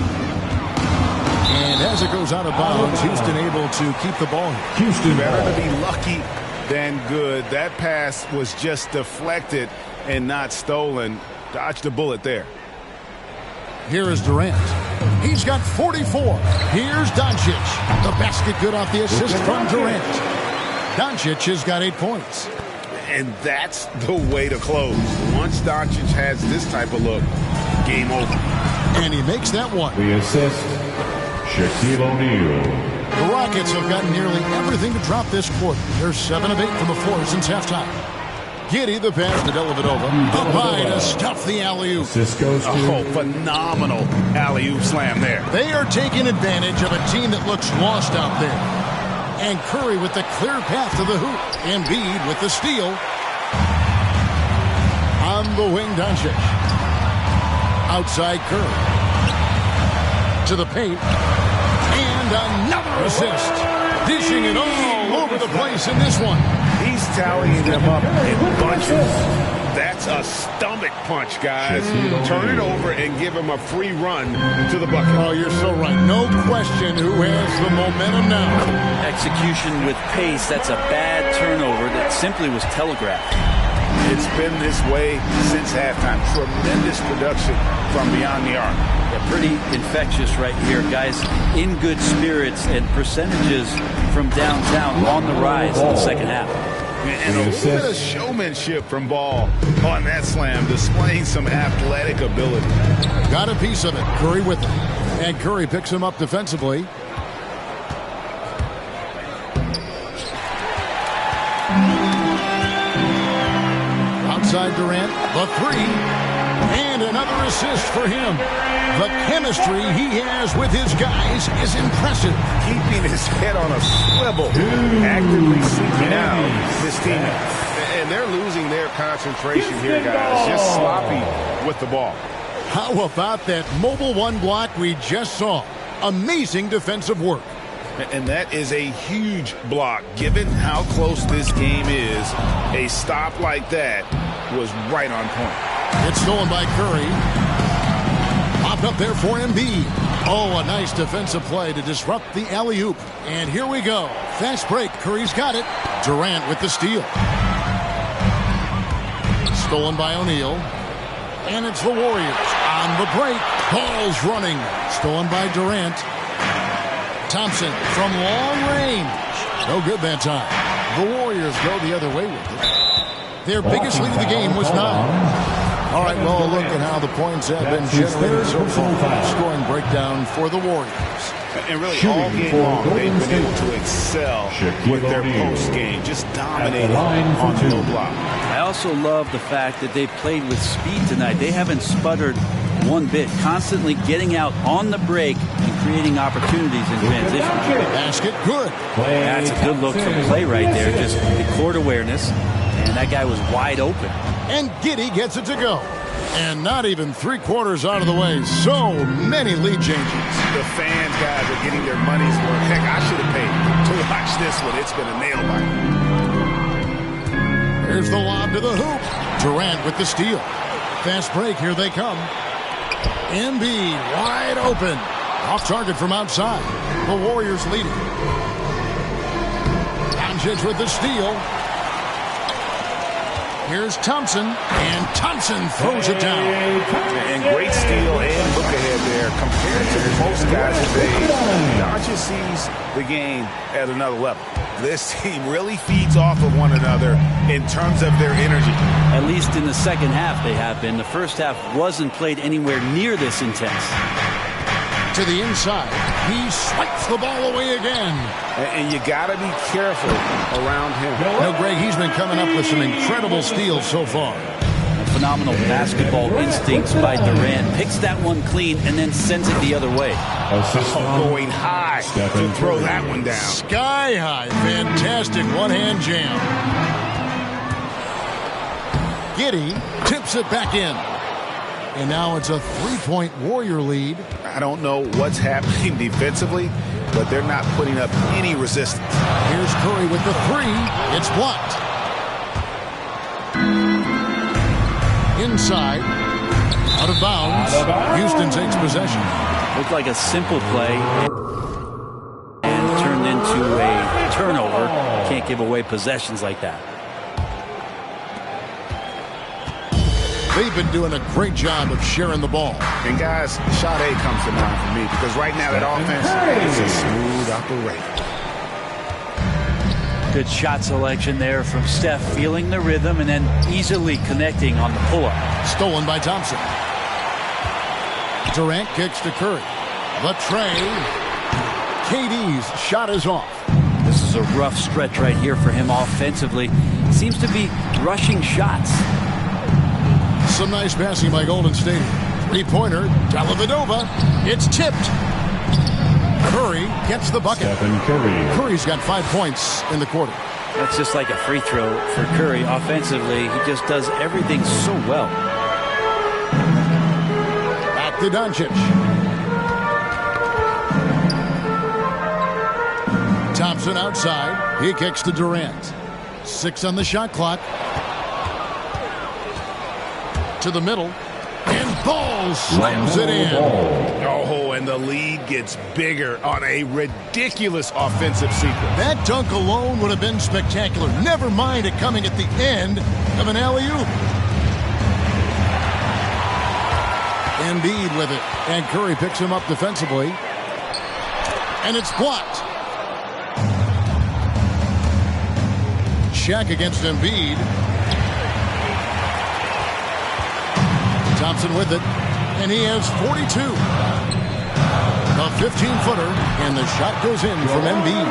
And as it goes out of bounds, Houston able to keep the ball. Houston better to be lucky than good. That pass was just deflected and not stolen. Dodged a bullet there. Here is Durant. He's got 44. Here's Doncic. The basket good off the assist from Durant. Doncic has got 8 points. And that's the way to close. Once Doncic has this type of look, game over. And he makes that one. The assist, Shaquille O'Neal. The Rockets have gotten nearly everything to drop this quarter. They're 7 of 8 from the floor since halftime. Giddey, the pass to Dellavedova. Up high to stuff the alley-oop. Oh, phenomenal alley-oop slam there. They are taking advantage of a team that looks lost out there. And Curry with the clear path to the hoop. Embiid with the steal. On the wing, Doncic. Outside Curry. To the paint. And another assist. Dishing it all over the place in this one. He's tallying them up in bunches. That's a stomach punch, guys. Turn it over and give him a free run to the bucket. Oh, you're so right. No question who has the momentum now. Execution with pace, that's a bad turnover that simply was telegraphed. It's been this way since halftime. Tremendous production from beyond the arc. They're pretty infectious right here, guys. In good spirits and percentages from downtown on the rise in the second half. And a little bit of showmanship from Ball on that slam, displaying some athletic ability. Got a piece of it. Curry with it. And Curry picks him up defensively. Outside Durant, the 3. And another assist for him. The chemistry he has with his guys is impressive. Keeping his head on a swivel, actively seeking out his teammates. And they're losing their concentration here, guys. Just sloppy with the ball. How about that mobile 1 block we just saw? Amazing defensive work. And that is a huge block. Given how close this game is, a stop like that was right on point. It's stolen by Curry. Popped up there for Embiid. Oh, a nice defensive play to disrupt the alley-oop. And here we go. Fast break. Curry's got it. Durant with the steal. Stolen by O'Neal. And it's the Warriors on the break. Ball's running. Stolen by Durant. Thompson from long range. No good that time. The Warriors go the other way with it. Their biggest lead of the game was 9. All right, well, look at how the points have been generated so far. Scoring breakdown for the Warriors. And really, all game long, they've been able to excel with their post game, just dominating on the block. I also love the fact that they played with speed tonight. They haven't sputtered one bit, constantly getting out on the break and creating opportunities in transition. Basket good. That's a good look from play right there. Just the court awareness, and that guy was wide open. And Giddey gets it to go. And not even 3/4 out of the way. So many lead changes. The fans, guys, are getting their money's worth. Heck, I should have paid to watch this one. It's been a nail biter. Here's the lob to the hoop. Durant with the steal. Fast break. Here they come. Embiid wide open. Off target from outside. The Warriors leading. Doncic with the steal. Here's Thompson, and Thompson throws it down. And great steal and look ahead there. Compared to the post guys his age, Doncic sees the game at another level. This team really feeds off of one another in terms of their energy. At least in the second half they have been. The first half wasn't played anywhere near this intense. To the inside. He swipes the ball away again. And you got to be careful around him. No, Greg, he's been coming up with some incredible steals so far. Phenomenal basketball instincts by Durant. Picks that one clean and then sends it the other way. Going high to throw that one down. Sky high. Fantastic one-hand jam. Giddey tips it back in. And now it's a three-point Warrior lead. I don't know what's happening defensively, but they're not putting up any resistance. Here's Curry with the three. It's blocked. Inside. Out of bounds. Houston takes possession. Looked like a simple play and turned into a turnover. Can't give away possessions like that. They've been doing a great job of sharing the ball. And guys, Sade comes to mind for me because right now that offense is a smooth operation. Good shot selection there from Steph, feeling the rhythm and then easily connecting on the pull-up. Stolen by Thompson. Durant kicks to Curry. The tray. KD's shot is off. This is a rough stretch right here for him offensively. Seems to be rushing shots. Some nice passing by Golden State. Three-pointer, Dellavedova. It's tipped. Curry gets the bucket. Curry's got 5 points in the quarter. That's just like a free throw for Curry. Offensively, he just does everything so well. Back to Doncic. Thompson outside. He kicks to Durant. 6 on the shot clock. To the middle, and Ball slams it in. Oh, and the lead gets bigger on a ridiculous offensive sequence. That dunk alone would have been spectacular. Never mind it coming at the end of an alley-oop. Embiid with it, and Curry picks him up defensively, and it's blocked. Shaq against Embiid. Thompson with it, and he has 42. A 15-footer, and the shot goes in from Embiid.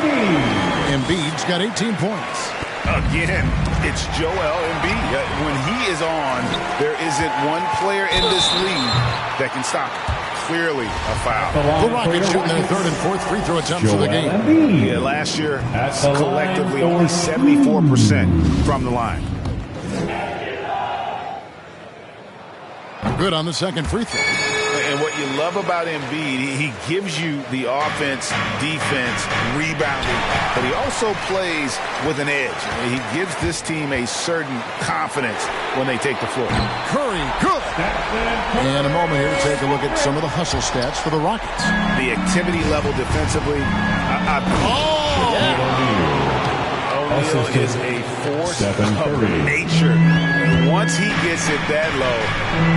Embiid's got 18 points. Again, it's Joel Embiid. When he is on, there isn't one player in this league that can stop him. Clearly a foul. The Rockets shooting their third and fourth free throw attempts of the game. Yeah, last year, collectively only 74% from the line. Good on the second free throw. And what you love about Embiid, he gives you the offense, defense, rebounding, but he also plays with an edge. He gives this team a certain confidence when they take the floor. Curry, good. And a moment here to take a look at some of the hustle stats for the Rockets. The activity level defensively. O'Neal is a force of nature. And once he gets it that low,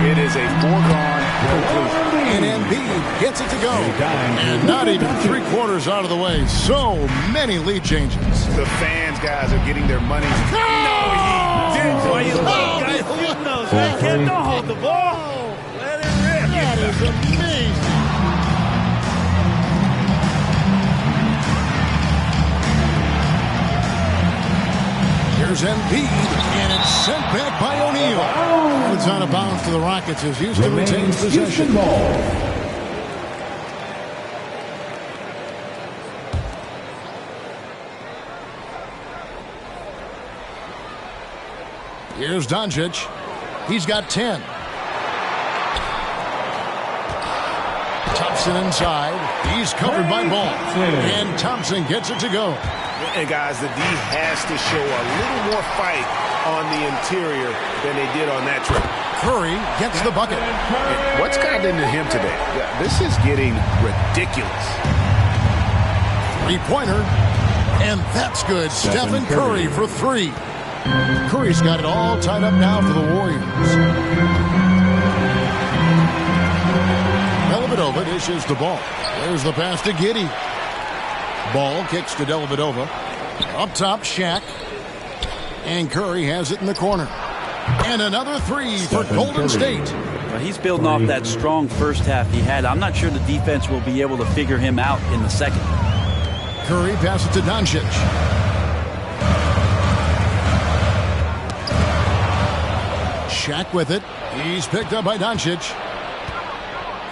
it is a foregone conclusion. And Embiid gets it to go. And not even 3/4 out of the way. So many lead changes. The fans, guys, are getting their money. No, he didn't. Why you love guys shooting those? Don't hold the ball. Let it rip. That is amazing. Here's Embiid, and it's sent back by O'Neal. It's out of bounds for the Rockets as Houston retains possession. Here's Doncic. He's got 10. Thompson inside. He's covered by Ball. And Thompson gets it to go. And guys, the D has to show a little more fight on the interior than they did on that trip. Curry gets the bucket. And what's gotten into him today? This is getting ridiculous. Three-pointer. And that's good. Stephen Curry for three. Curry's got it all tied up now for the Warriors. Dellavedova dishes the ball. There's the pass to Giddey. Ball kicks to Dellavedova. Up top, Shaq. And Curry has it in the corner. And another three for Golden State. Well, he's building off that strong first half he had. I'm not sure the defense will be able to figure him out in the second. Curry passes to Doncic. Shaq with it. He's picked up by Doncic.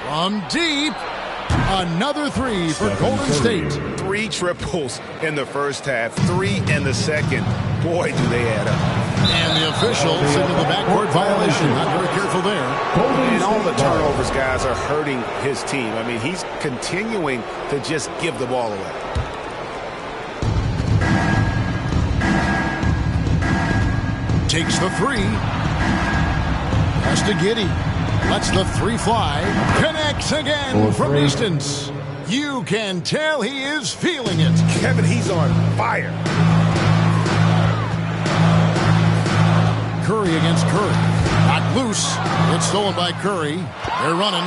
From deep. Another three for Golden State. 3 triples in the first half, 3 in the second. Boy, do they add up. And the officials into the backcourt violation. Not very careful there. And all the turnovers, guys, are hurting his team. I mean, he's continuing to just give the ball away. Takes the three. Pass to Giddey. Lets the three fly. Connects again from distance. You can tell he is feeling it. Kevin, he's on fire. Curry against Curry. Knocked loose. It's stolen by Curry. They're running.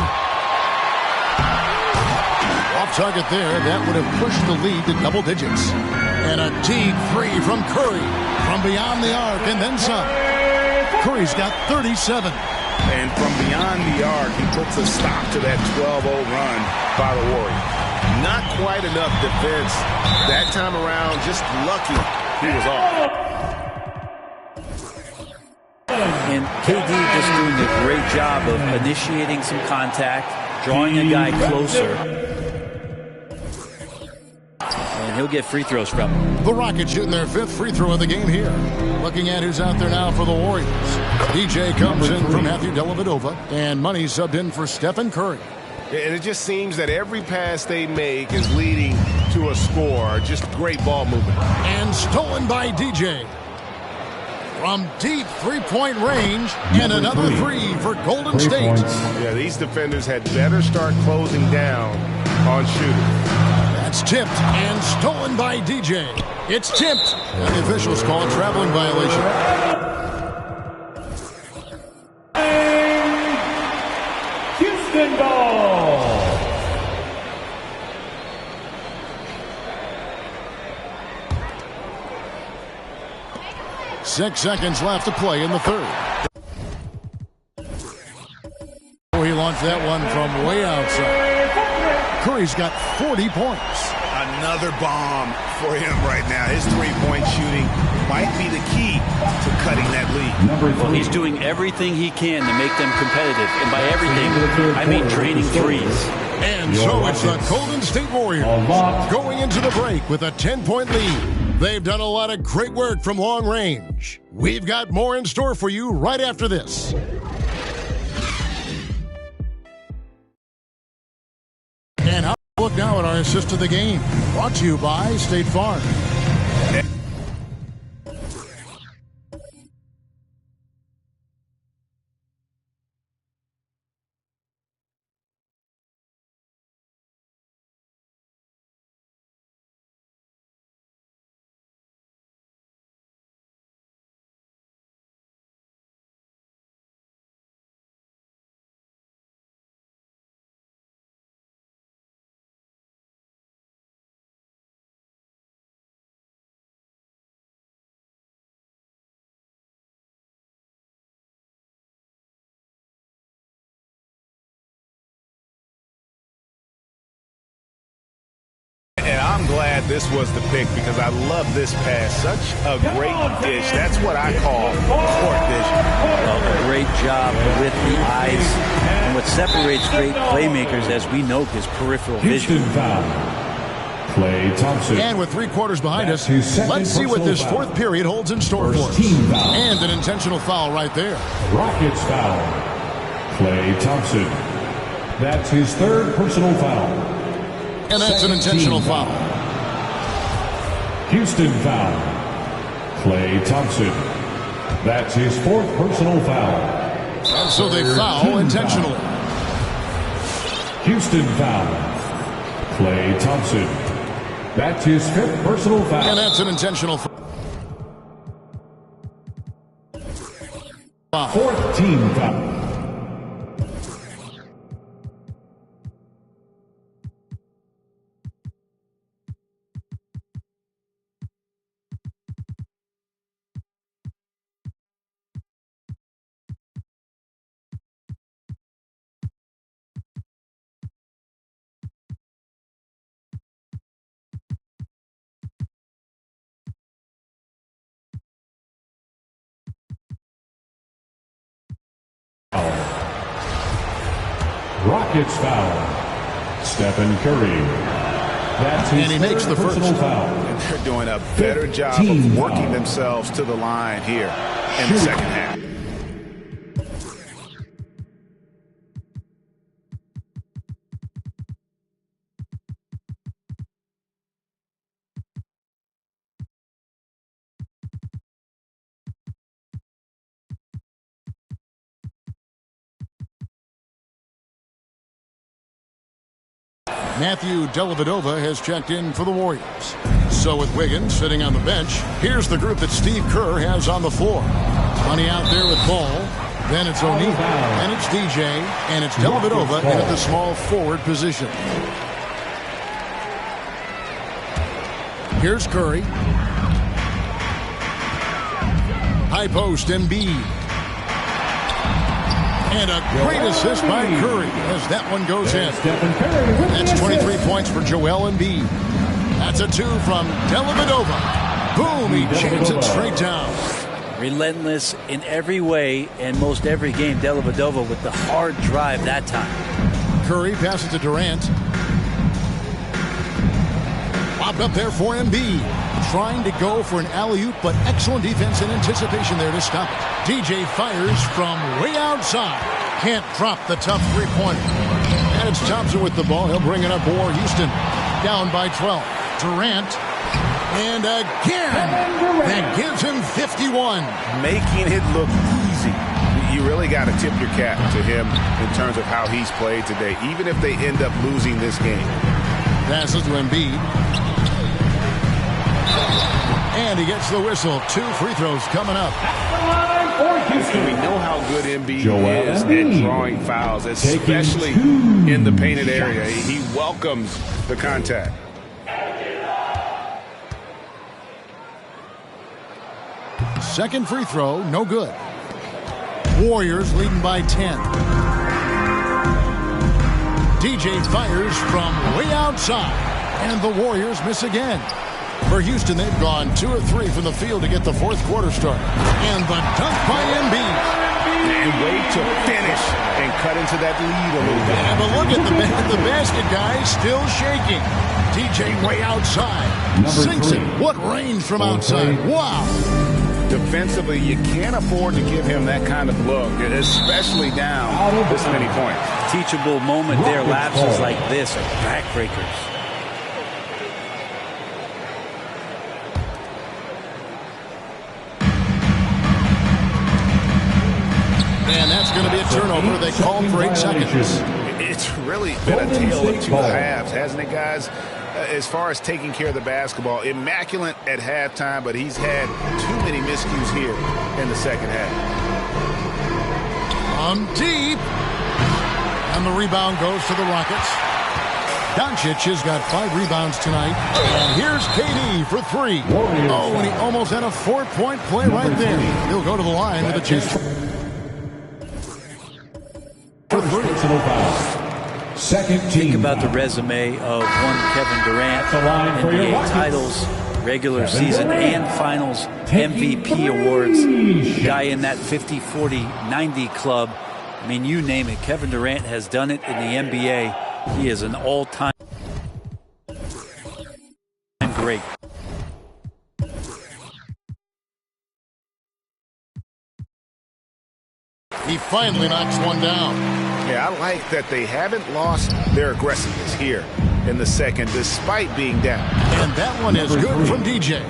Off target there. That would have pushed the lead to double digits. And a deep three from Curry. From beyond the arc and then some. Curry's got 37. And from beyond the arc, he puts a stop to that 12-0 run by the Warriors. Not quite enough defense that time around. Just lucky he was off. And KD just doing a great job of initiating some contact, drawing a guy closer. And he'll get free throws from him. The Rockets shooting their 5th free throw of the game here. Looking at who's out there now for the Warriors. DJ comes in for Matthew Dellavedova. And Money subbed in for Stephen Curry. And it just seems that every pass they make is leading to a score. Just great ball movement. And stolen by DJ. From deep three-point range. And another three for Golden State. Yeah, these defenders had better start closing down on shooting. That's tipped and stolen by DJ. It's tipped. And the officials call a traveling violation. Houston ball. Six seconds left to play in the third. Oh, he launched that one from way outside. Curry's got 40 points. Another bomb for him right now. His three-point shooting might be the key to cutting that lead. Well, he's doing everything he can to make them competitive. And by everything, I mean draining threes. And so it's the Golden State Warriors going into the break with a 10-point lead. They've done a lot of great work from long range. We've got more in store for you right after this. And how look now at our assist of the game. Brought to you by State Farm. And I'm glad this was the pick because I love this pass. Such a great dish. That's what I call court vision. Well, a great job with the eyes. And what separates great playmakers, as we know, is peripheral vision. Klay Thompson. And with 3 quarters behind us, let's see what this fourth period holds in store for us. And an intentional foul right there. Rockets foul. Klay Thompson. That's his 3rd personal foul. And that's an intentional foul. Houston foul. Klay Thompson. That's his 4th personal foul. And so they foul intentionally. Houston foul. Klay Thompson. That's his 5th personal foul. And that's an intentional foul. 4th team foul. Rockets foul. Stephen Curry. That's his and he makes the first foul. And they're doing a better job of working themselves to the line here in the second half. Matthew Dellavedova has checked in for the Warriors. So with Wiggins sitting on the bench, here's the group that Steve Kerr has on the floor. Money out there with Ball. Then it's O'Neal. And it's DJ. And it's Dellavedova in at the small forward position. Here's Curry. High post Embiid. And a great assist by Curry as that one goes in. That's 23 points for Joel Embiid. That's a 2 from Dellavedova. Boom, he chains it straight down. Relentless in every way and most every game. Dellavedova with the hard drive that time. Curry passes to Durant. Popped up there for Embiid. Trying to go for an alley-oop, but excellent defense and anticipation there to stop it. DJ fires from way outside. Can't drop the tough three-pointer. And it's Thompson with the ball. He'll bring it up for Houston. Down by 12. Durant. And again, that gives him 51. Making it look easy. You really got to tip your cap to him in terms of how he's played today, even if they end up losing this game. Passes to Embiid. And he gets the whistle. 2 free throws coming up. And we know how good Embiid is at drawing fouls, especially in the painted area. He welcomes the contact. Second free throw, no good. Warriors leading by 10. DJ fires from way outside. And the Warriors miss again. For Houston, they've gone 2 of 3 from the field to get the fourth quarter started. And the dunk by Embiid. And wait to finish and cut into that lead a little bit. Yeah, but look at the basket, guys, still shaking. DJ way outside. Sinks it. What range from outside. Wow. Defensively, you can't afford to give him that kind of look, especially down this many points. Teachable moment there. Lapses like this are backbreakers. And that's going to be a turnover. They called for 8 seconds. It's really been a tale of 2 halves, hasn't it, guys? As far as taking care of the basketball, immaculate at halftime, but he's had too many miscues here in the second half. Deep. And the rebound goes to the Rockets. Doncic has got 5 rebounds tonight. And here's KD for 3. Oh, and he almost had a 4-point play right there. He'll go to the line with a chance. Second team. Think about the resume of one Kevin Durant, NBA titles, regular season and finals MVP awards. Guy in that 50, 40, 90 club. I mean, you name it. Kevin Durant has done it in the NBA. He is an all-time great. He finally knocks one down. Yeah, I like that they haven't lost their aggressiveness here in the second, despite being down. And that one is good from DJ.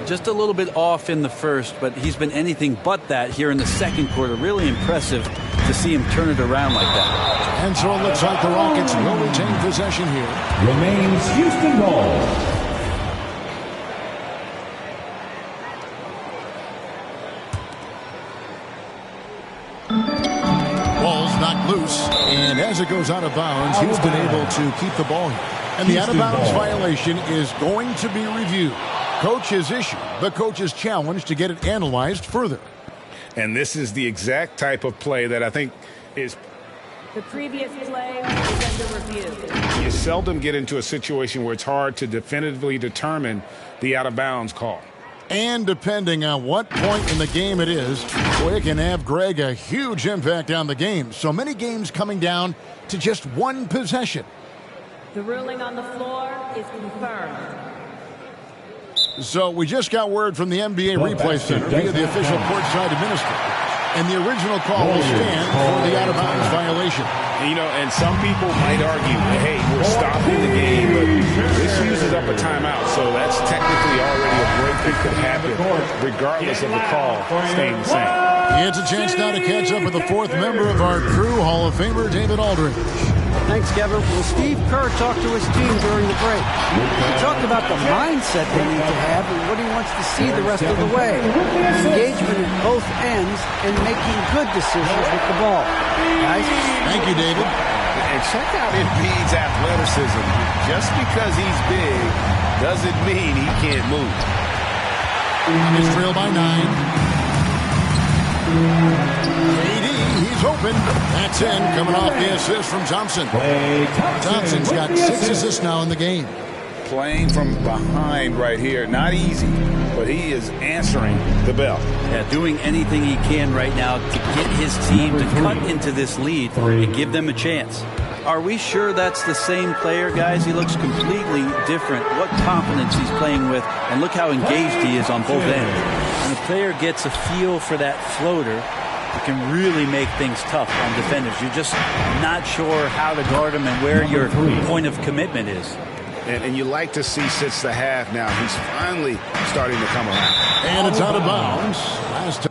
Just a little bit off in the first, but he's been anything but that here in the second quarter. Really impressive to see him turn it around like that. And so it looks like the Rockets will retain possession here. Remains Houston ball. Ball's knocked loose, and as it goes out of bounds, Houston able to keep the ball here. And the out-of-bounds violation is going to be reviewed. Coach has issued the coach's challenge to get it analyzed further. And this is the exact type of play that I think is... The previous play is under review. You seldom get into a situation where it's hard to definitively determine the out-of-bounds call. And depending on what point in the game it is, boy, it can have, Greg, a huge impact on the game. So many games coming down to just one possession. The ruling on the floor is confirmed. So we just got word from the NBA Replay Center via the official courtside administrator. And the original call will stand for the out-of-bounds violation. You know, and some people might argue, hey, we're stopping the game, but this uses up a timeout, so that's technically already a break that could happen, regardless of the call staying the same. It's a chance now to catch up with the fourth member of our crew, Hall of Famer David Aldridge. Thanks, Kevin. Well, Steve Kerr talked to his team during the break. He talked about the mindset they need to have and what he wants to see the rest of the way. Engagement at both ends and making good decisions with the ball. Guys? Thank you, David. And check out Embiid's athleticism. Just because he's big doesn't mean he can't move. He's trailed by 9. He's open. That's in. Coming off the assist from Thompson. Thompson's got 6 assists now in the game. Playing from behind right here. Not easy, but he is answering the bell. Yeah, doing anything he can right now to get his team to cut into this lead and give them a chance. Are we sure that's the same player, guys? He looks completely different. What confidence he's playing with, and look how engaged he is on both ends. When a player gets a feel for that floater, it can really make things tough on defenders. You're just not sure how to guard him and where your point of commitment is. And you like to see since the half now, he's finally starting to come around. And it's out of bounds. Last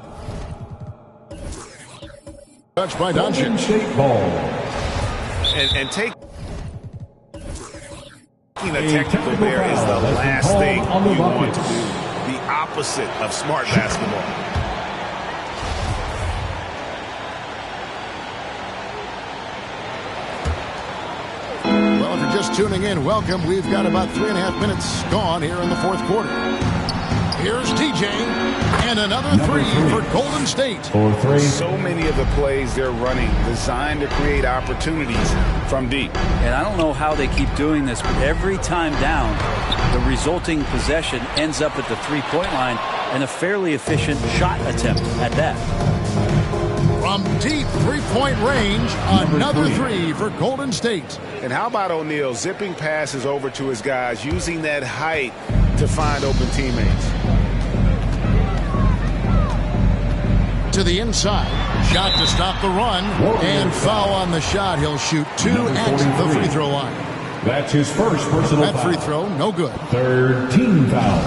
touch by Duncan. And taking a technical there is the last thing you want to do. The opposite of smart basketball. Well, if you're just tuning in, welcome. We've got about 3.5 minutes gone here in the fourth quarter. Here's TJ, and another three for Golden State. So many of the plays they're running designed to create opportunities from deep. And I don't know how they keep doing this, but every time down, the resulting possession ends up at the three-point line and a fairly efficient shot attempt at that. From deep three-point range, another three for Golden State. And how about O'Neal zipping passes over to his guys, using that height to find open teammates. To the inside. Shot to stop the run. And foul on the shot. He'll shoot 2 at the free throw line. That's his first personal foul. That free throw, no good. Third team foul.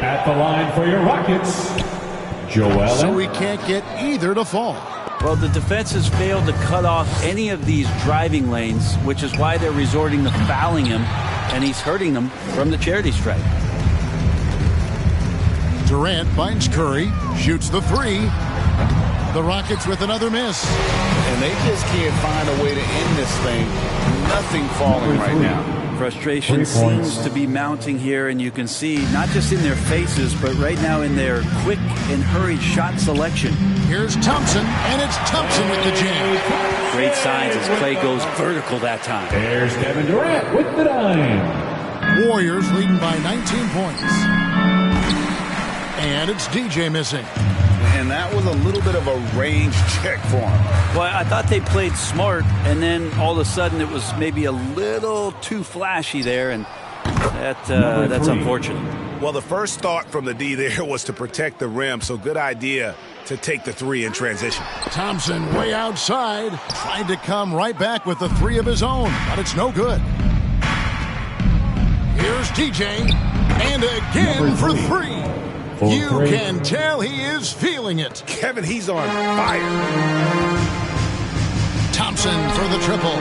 At the line for your Rockets, Joel. So we can't get either to fall. Well, the defense has failed to cut off any of these driving lanes, which is why they're resorting to fouling him, and he's hurting them from the charity stripe. Durant finds Curry, shoots the three. The Rockets with another miss. And they just can't find a way to end this thing. Nothing falling right now. Frustration seems to be mounting here, and you can see not just in their faces, but right now in their quick and hurried shot selection. Here's Thompson, and it's Thompson with the jam. Great signs as Clay goes vertical that time. There's Kevin Durant with the 9. Warriors leading by 19 points. And it's DJ missing. And that was a little bit of a range check for him. Well, I thought they played smart, and then all of a sudden it was maybe a little too flashy there, and that's unfortunate. Well, the first thought from the D there was to protect the rim, so good idea to take the three in transition. Thompson way outside, tried to come right back with the three of his own, but it's no good. Here's TJ, and again for three. You can tell he is feeling it. Kevin, he's on fire. Thompson for the triple.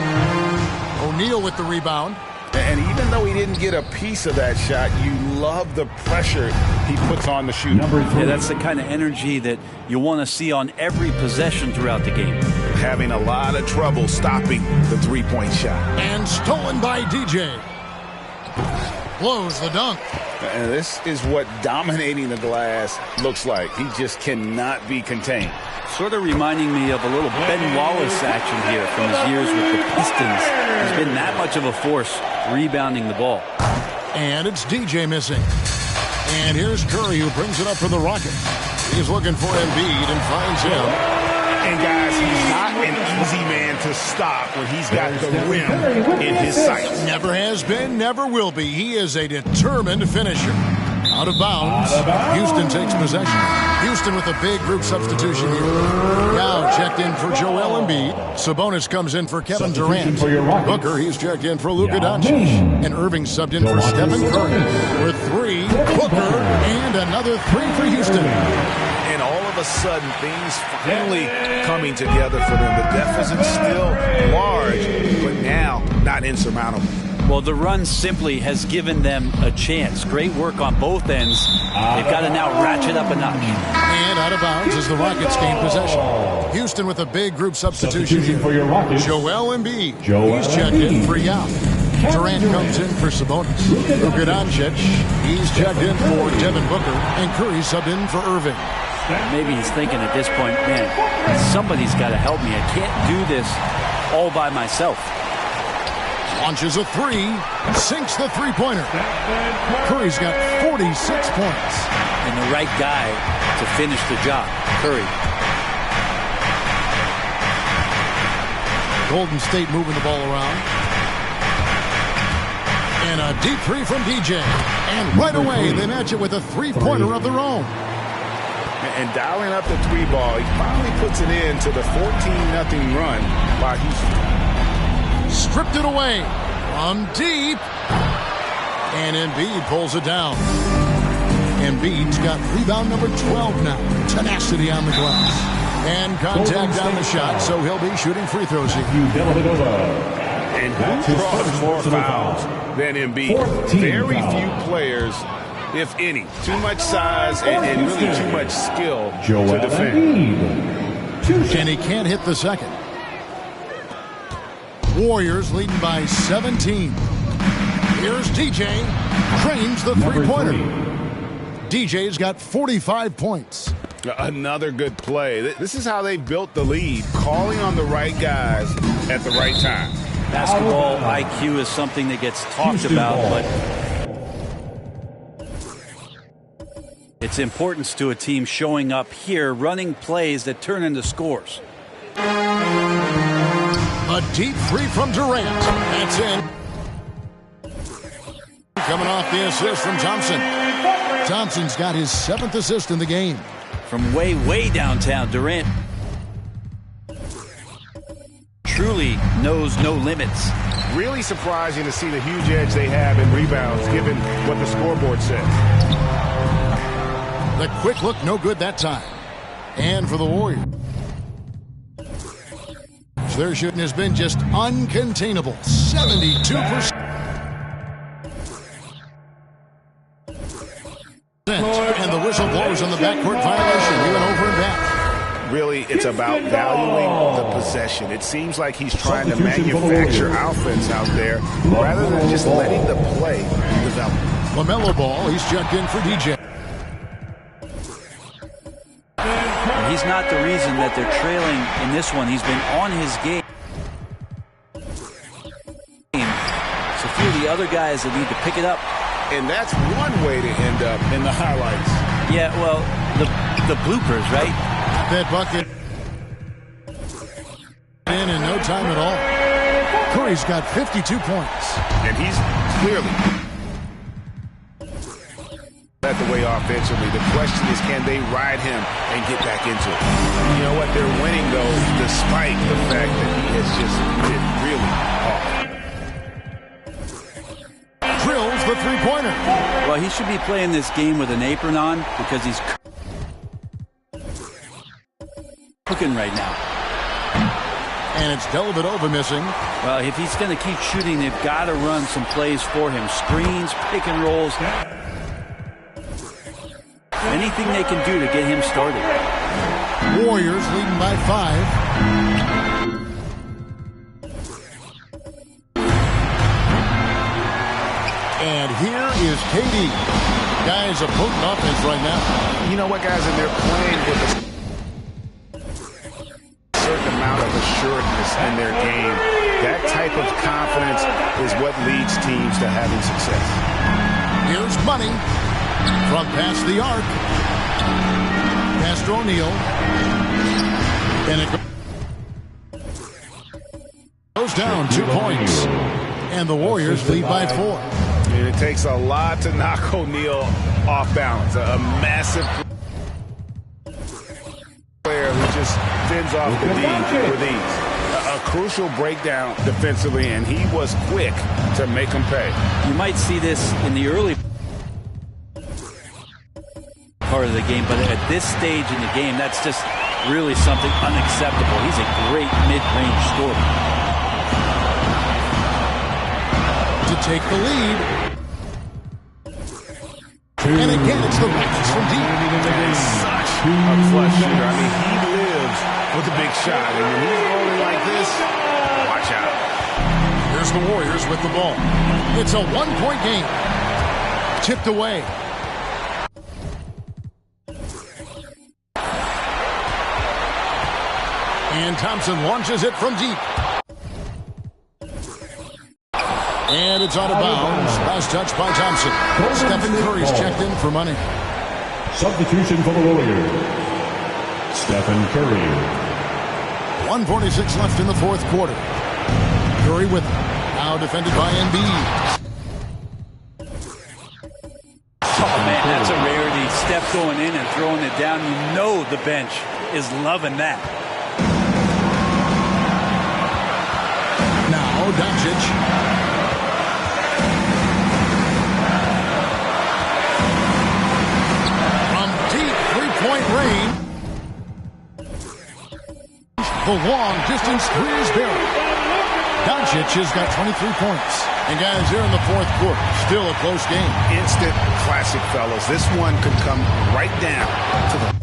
O'Neal with the rebound. And even though he didn't get a piece of that shot, you love the pressure he puts on the shooter. Yeah, that's the kind of energy that you want to see on every possession throughout the game. Having a lot of trouble stopping the three-point shot. And stolen by DJ. Blows the dunk. And this is what dominating the glass looks like. He just cannot be contained. Sort of reminding me of a little Ben Wallace action here from his years with the Pistons. He's been that much of a force rebounding the ball. And it's DJ missing. And here's Curry, who brings it up for the Rockets. He's looking for Embiid and finds him. And guys, he's not an easy man to stop when he's got the rim in his sights. Never has been, never will be. He is a determined finisher. Out of bounds. Houston takes possession. Houston with a big group substitution here. Now checked in for Joel Embiid. Sabonis comes in for Kevin Durant. Booker, he's checked in for Luka Doncic. And Irving subbed in for Stephen Curry. For three, Booker, and another three for Houston. And all of a sudden, things finally coming together for them. The deficit still large, but now not insurmountable. Well, the run simply has given them a chance. Great work on both ends. They've got to now ratchet up a notch. And out of bounds as the Rockets gain possession. Houston with a big group substitution here. For your Rockets. Joel Embiid. He's checked in for Yao. Durant comes in for Sabonis. Luka Doncic. He's checked in for Devin Booker. And Curry subbed in for Irving. Maybe he's thinking at this point, man, somebody's got to help me. I can't do this all by myself. Launches a three, sinks the three-pointer. Curry's got 46 points. And the right guy to finish the job, Curry. Golden State moving the ball around. And a deep three from DJ. And right away, they match it with a three-pointer of their own. And dialing up the three ball, he finally puts it in to the 14-0 run by Houston. Stripped it away from deep. And Embiid pulls it down. Embiid's got rebound number 12 now. Tenacity on the glass. And contact on the shot, so he'll be shooting free throws here. And who draws more fouls than Embiid? Very few players, if any. Too much size and really too much skill to defend. And he can't hit the second. Warriors leading by 17. Here's DJ. Cranes the three-pointer. DJ's got 45 points. Another good play. This is how they built the lead, calling on the right guys at the right time. Basketball IQ is something that gets talked about, but its importance to a team showing up here, running plays that turn into scores. A deep three from Durant. That's in. Coming off the assist from Thompson. Thompson's got his 7th assist in the game. From way, way downtown, Durant truly knows no limits. Really surprising to see the huge edge they have in rebounds, given what the scoreboard says. The quick look, no good that time. And for the Warriors, their shooting has been just uncontainable. 72%. And the whistle blows on the backcourt violation. He went over and back. Really, it's about valuing the possession. It seems like he's trying to manufacture offense out there rather than just letting the play develop. LaMelo Ball, he's checked in for DJ. He's not the reason that they're trailing in this one. He's been on his game. It's a few of the other guys that need to pick it up. And that's one way to end up in the highlights. Yeah, well, the bloopers, right? That bucket in no time at all. Curry's got 52 points. And he's clearly led the way offensively. The question is, can they ride him and get back into it? You know what? They're winning, though, despite the fact that he has just been really off. Drills the three-pointer. Well, he should be playing this game with an apron on because he's cooking right now. And it's Dellavedova missing. Well, if he's going to keep shooting, they've got to run some plays for him. Screens, pick and rolls. Anything they can do to get him started. Warriors leading by 5. And here is KD. Guys, a potent offense right now. You know what, guys? And they're playing with a certain amount of assuredness in their game. That type of confidence is what leads teams to having success. Here's Money. From past the arc. Pass to O'Neal. And it goes down 2 points. And the Warriors lead by 4. And it takes a lot to knock O'Neal off balance. A massive player who just fins off the D with ease. A crucial breakdown defensively, and he was quick to make him pay. You might see this in the early part of the game, but at this stage in the game, that's just really something unacceptable. He's a great mid-range scorer. To take the lead. And again, it's the Rockets from deep. Such a clutch shooter. I mean, he lives with a big shot, and when he's rolling like this, watch out. Here's the Warriors with the ball. It's a one-point game. Tipped away. And Thompson launches it from deep. And it's out of bounds. Last touch by Thompson. Stephen Curry's checked in for money. Substitution for the Warriors. Stephen Curry. 1:46 left in the fourth quarter. Curry with him. Now defended by Embiid. Oh, man, that's a rarity. Steph going in and throwing it down. You know the bench is loving that. Now Doncic. Range. The long-distance three is buried. Doncic has got 23 points. And guys, here in the fourth quarter, still a close game. Instant classic, fellas. This one could come right down to the...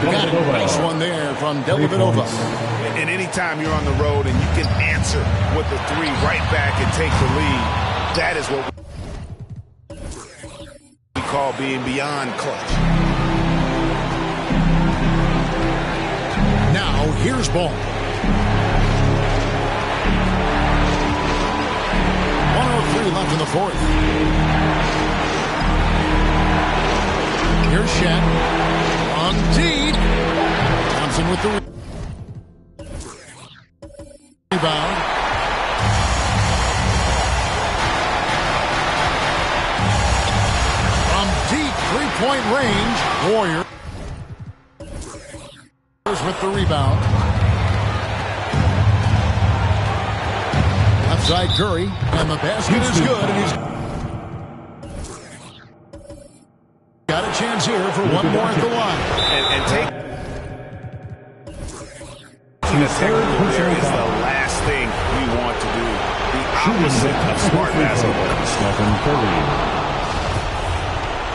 Got a nice one there from Dellavedova. And anytime you're on the road and you can answer with the three right back and take the lead, that is what call being beyond clutch. Now here's ball. 1:03 left in the fourth. Here's Shaq on deep. Thompson with the rebound. Three-point range. Warriors with the rebound. Left side Curry. And the basket is good. And he's got a chance here for one more at the line. And take technical there is the last thing we want to do. The opposite of smart basketball. Stephen Curry.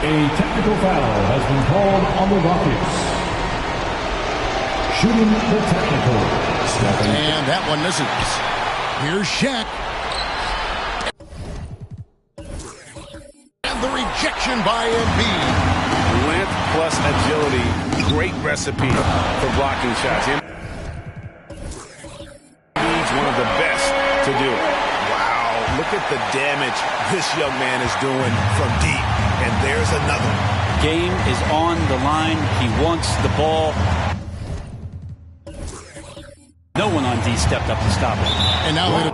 A technical foul has been called on the Rockets. Shooting the technical. And that one misses. Here's Shaq. And the rejection by Embiid. Length plus agility. Great recipe for blocking shots. He's one of the best to do it. Wow, look at the damage this young man is doing from deep. And there's another. Game is on the line. He wants the ball. No one on D stepped up to stop it. And now they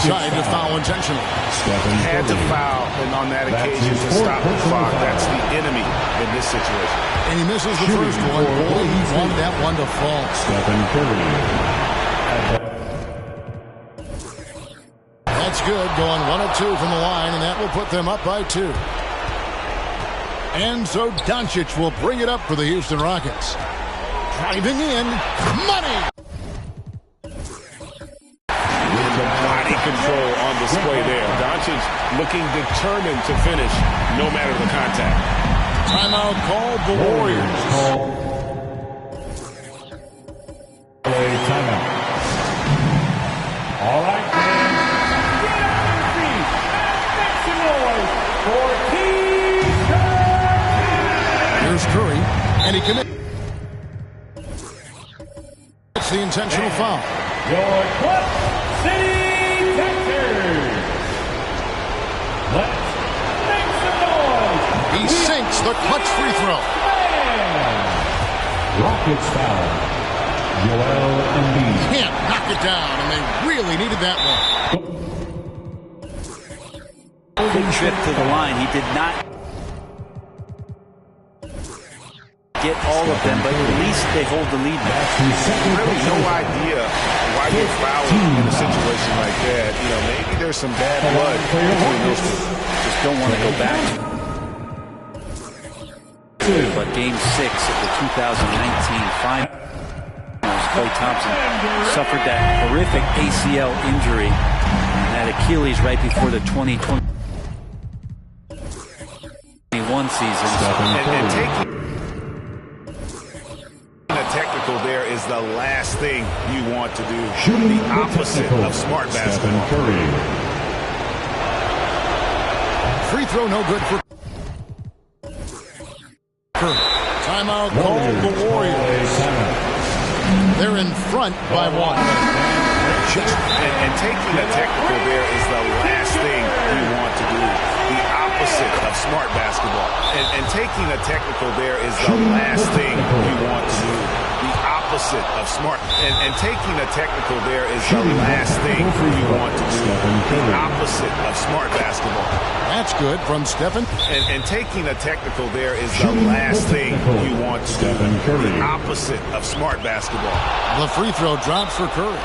tried to foul intentionally. Had to foul, and on that occasion to stop the clock. That's the enemy in this situation. And he misses the first one. Boy, he wanted that one to fall. Stephen Curry. That's good, going 1 of 2 from the line, and that will put them up by 2. And so Doncic will bring it up for the Houston Rockets. Driving in, money! Body control on display there. Doncic looking determined to finish, no matter the contact. Timeout called the Warriors. Timeout. All right. Here's Curry, and he commits the intentional foul. Your Clutch City Texans. he sinks the clutch free throw. Rockets foul. Joel Embiid. Can't knock it down, and they really needed that one. Big trip to the line. He did not get all of them, but at least they hold the lead back. Really no idea why you're fouling in a situation like that. You know, maybe there's some bad blood between those two. Just don't want to go back. But Game 6 of the 2019 finals, Klay Thompson suffered that horrific ACL injury and that Achilles right before the 2021 season. And taking a technical there is the last thing you want to do. The opposite of smart basketball. Free throw no good for Curry. Timeout called the Warriors. They're in front by one. And taking a technical there is the last thing you want to do. The opposite of smart basketball. And taking a technical there is the last thing you want to do. The opposite of smart. And taking a technical there is the last thing you want to do. The opposite of smart basketball. That's good from Stephen. And taking a technical there is the last thing you want to do. The opposite of smart basketball. The free throw drops for Curry.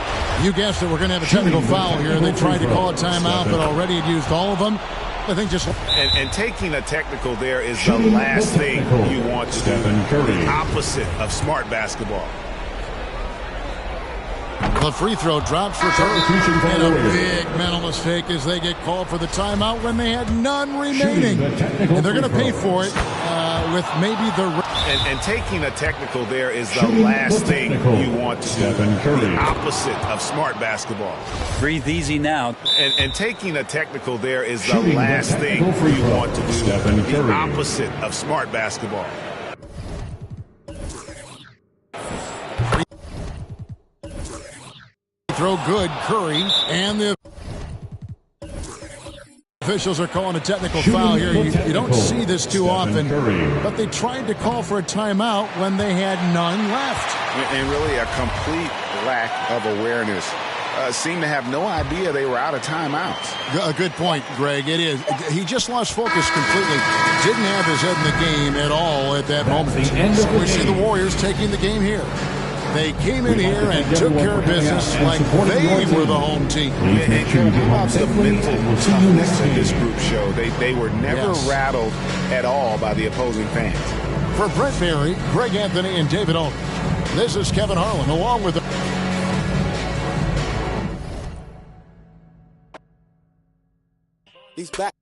You guessed it, we're going to have a technical foul here. They tried to call a timeout, but already had used all of them. I think just... And taking a technical there is the last thing you want to do. The opposite of smart basketball. The free throw drops for Curry. And a big mental mistake as they get called for the timeout when they had none remaining. And they're going to pay for it with maybe the... And taking a technical there is the last thing you want to do. The opposite of smart basketball. Breathe easy now. And taking a technical there is the last thing you want to do. The opposite of smart basketball. Throw good, Curry, and the officials are calling a technical foul here. You don't see this too often, but they tried to call for a timeout when they had none left. And really a complete lack of awareness. Seemed to have no idea they were out of timeouts. A good point, Greg. It is. He just lost focus completely. Didn't have his head in the game at all at that moment. So we see the Warriors taking the game here. They came in here and took care of business like they were the home team. And how about the mental toughness that this group showed? They were never rattled at all by the opposing fans. For Brent Barry, Greg Anthony, and David Owen, this is Kevin Harlan along with... He's back.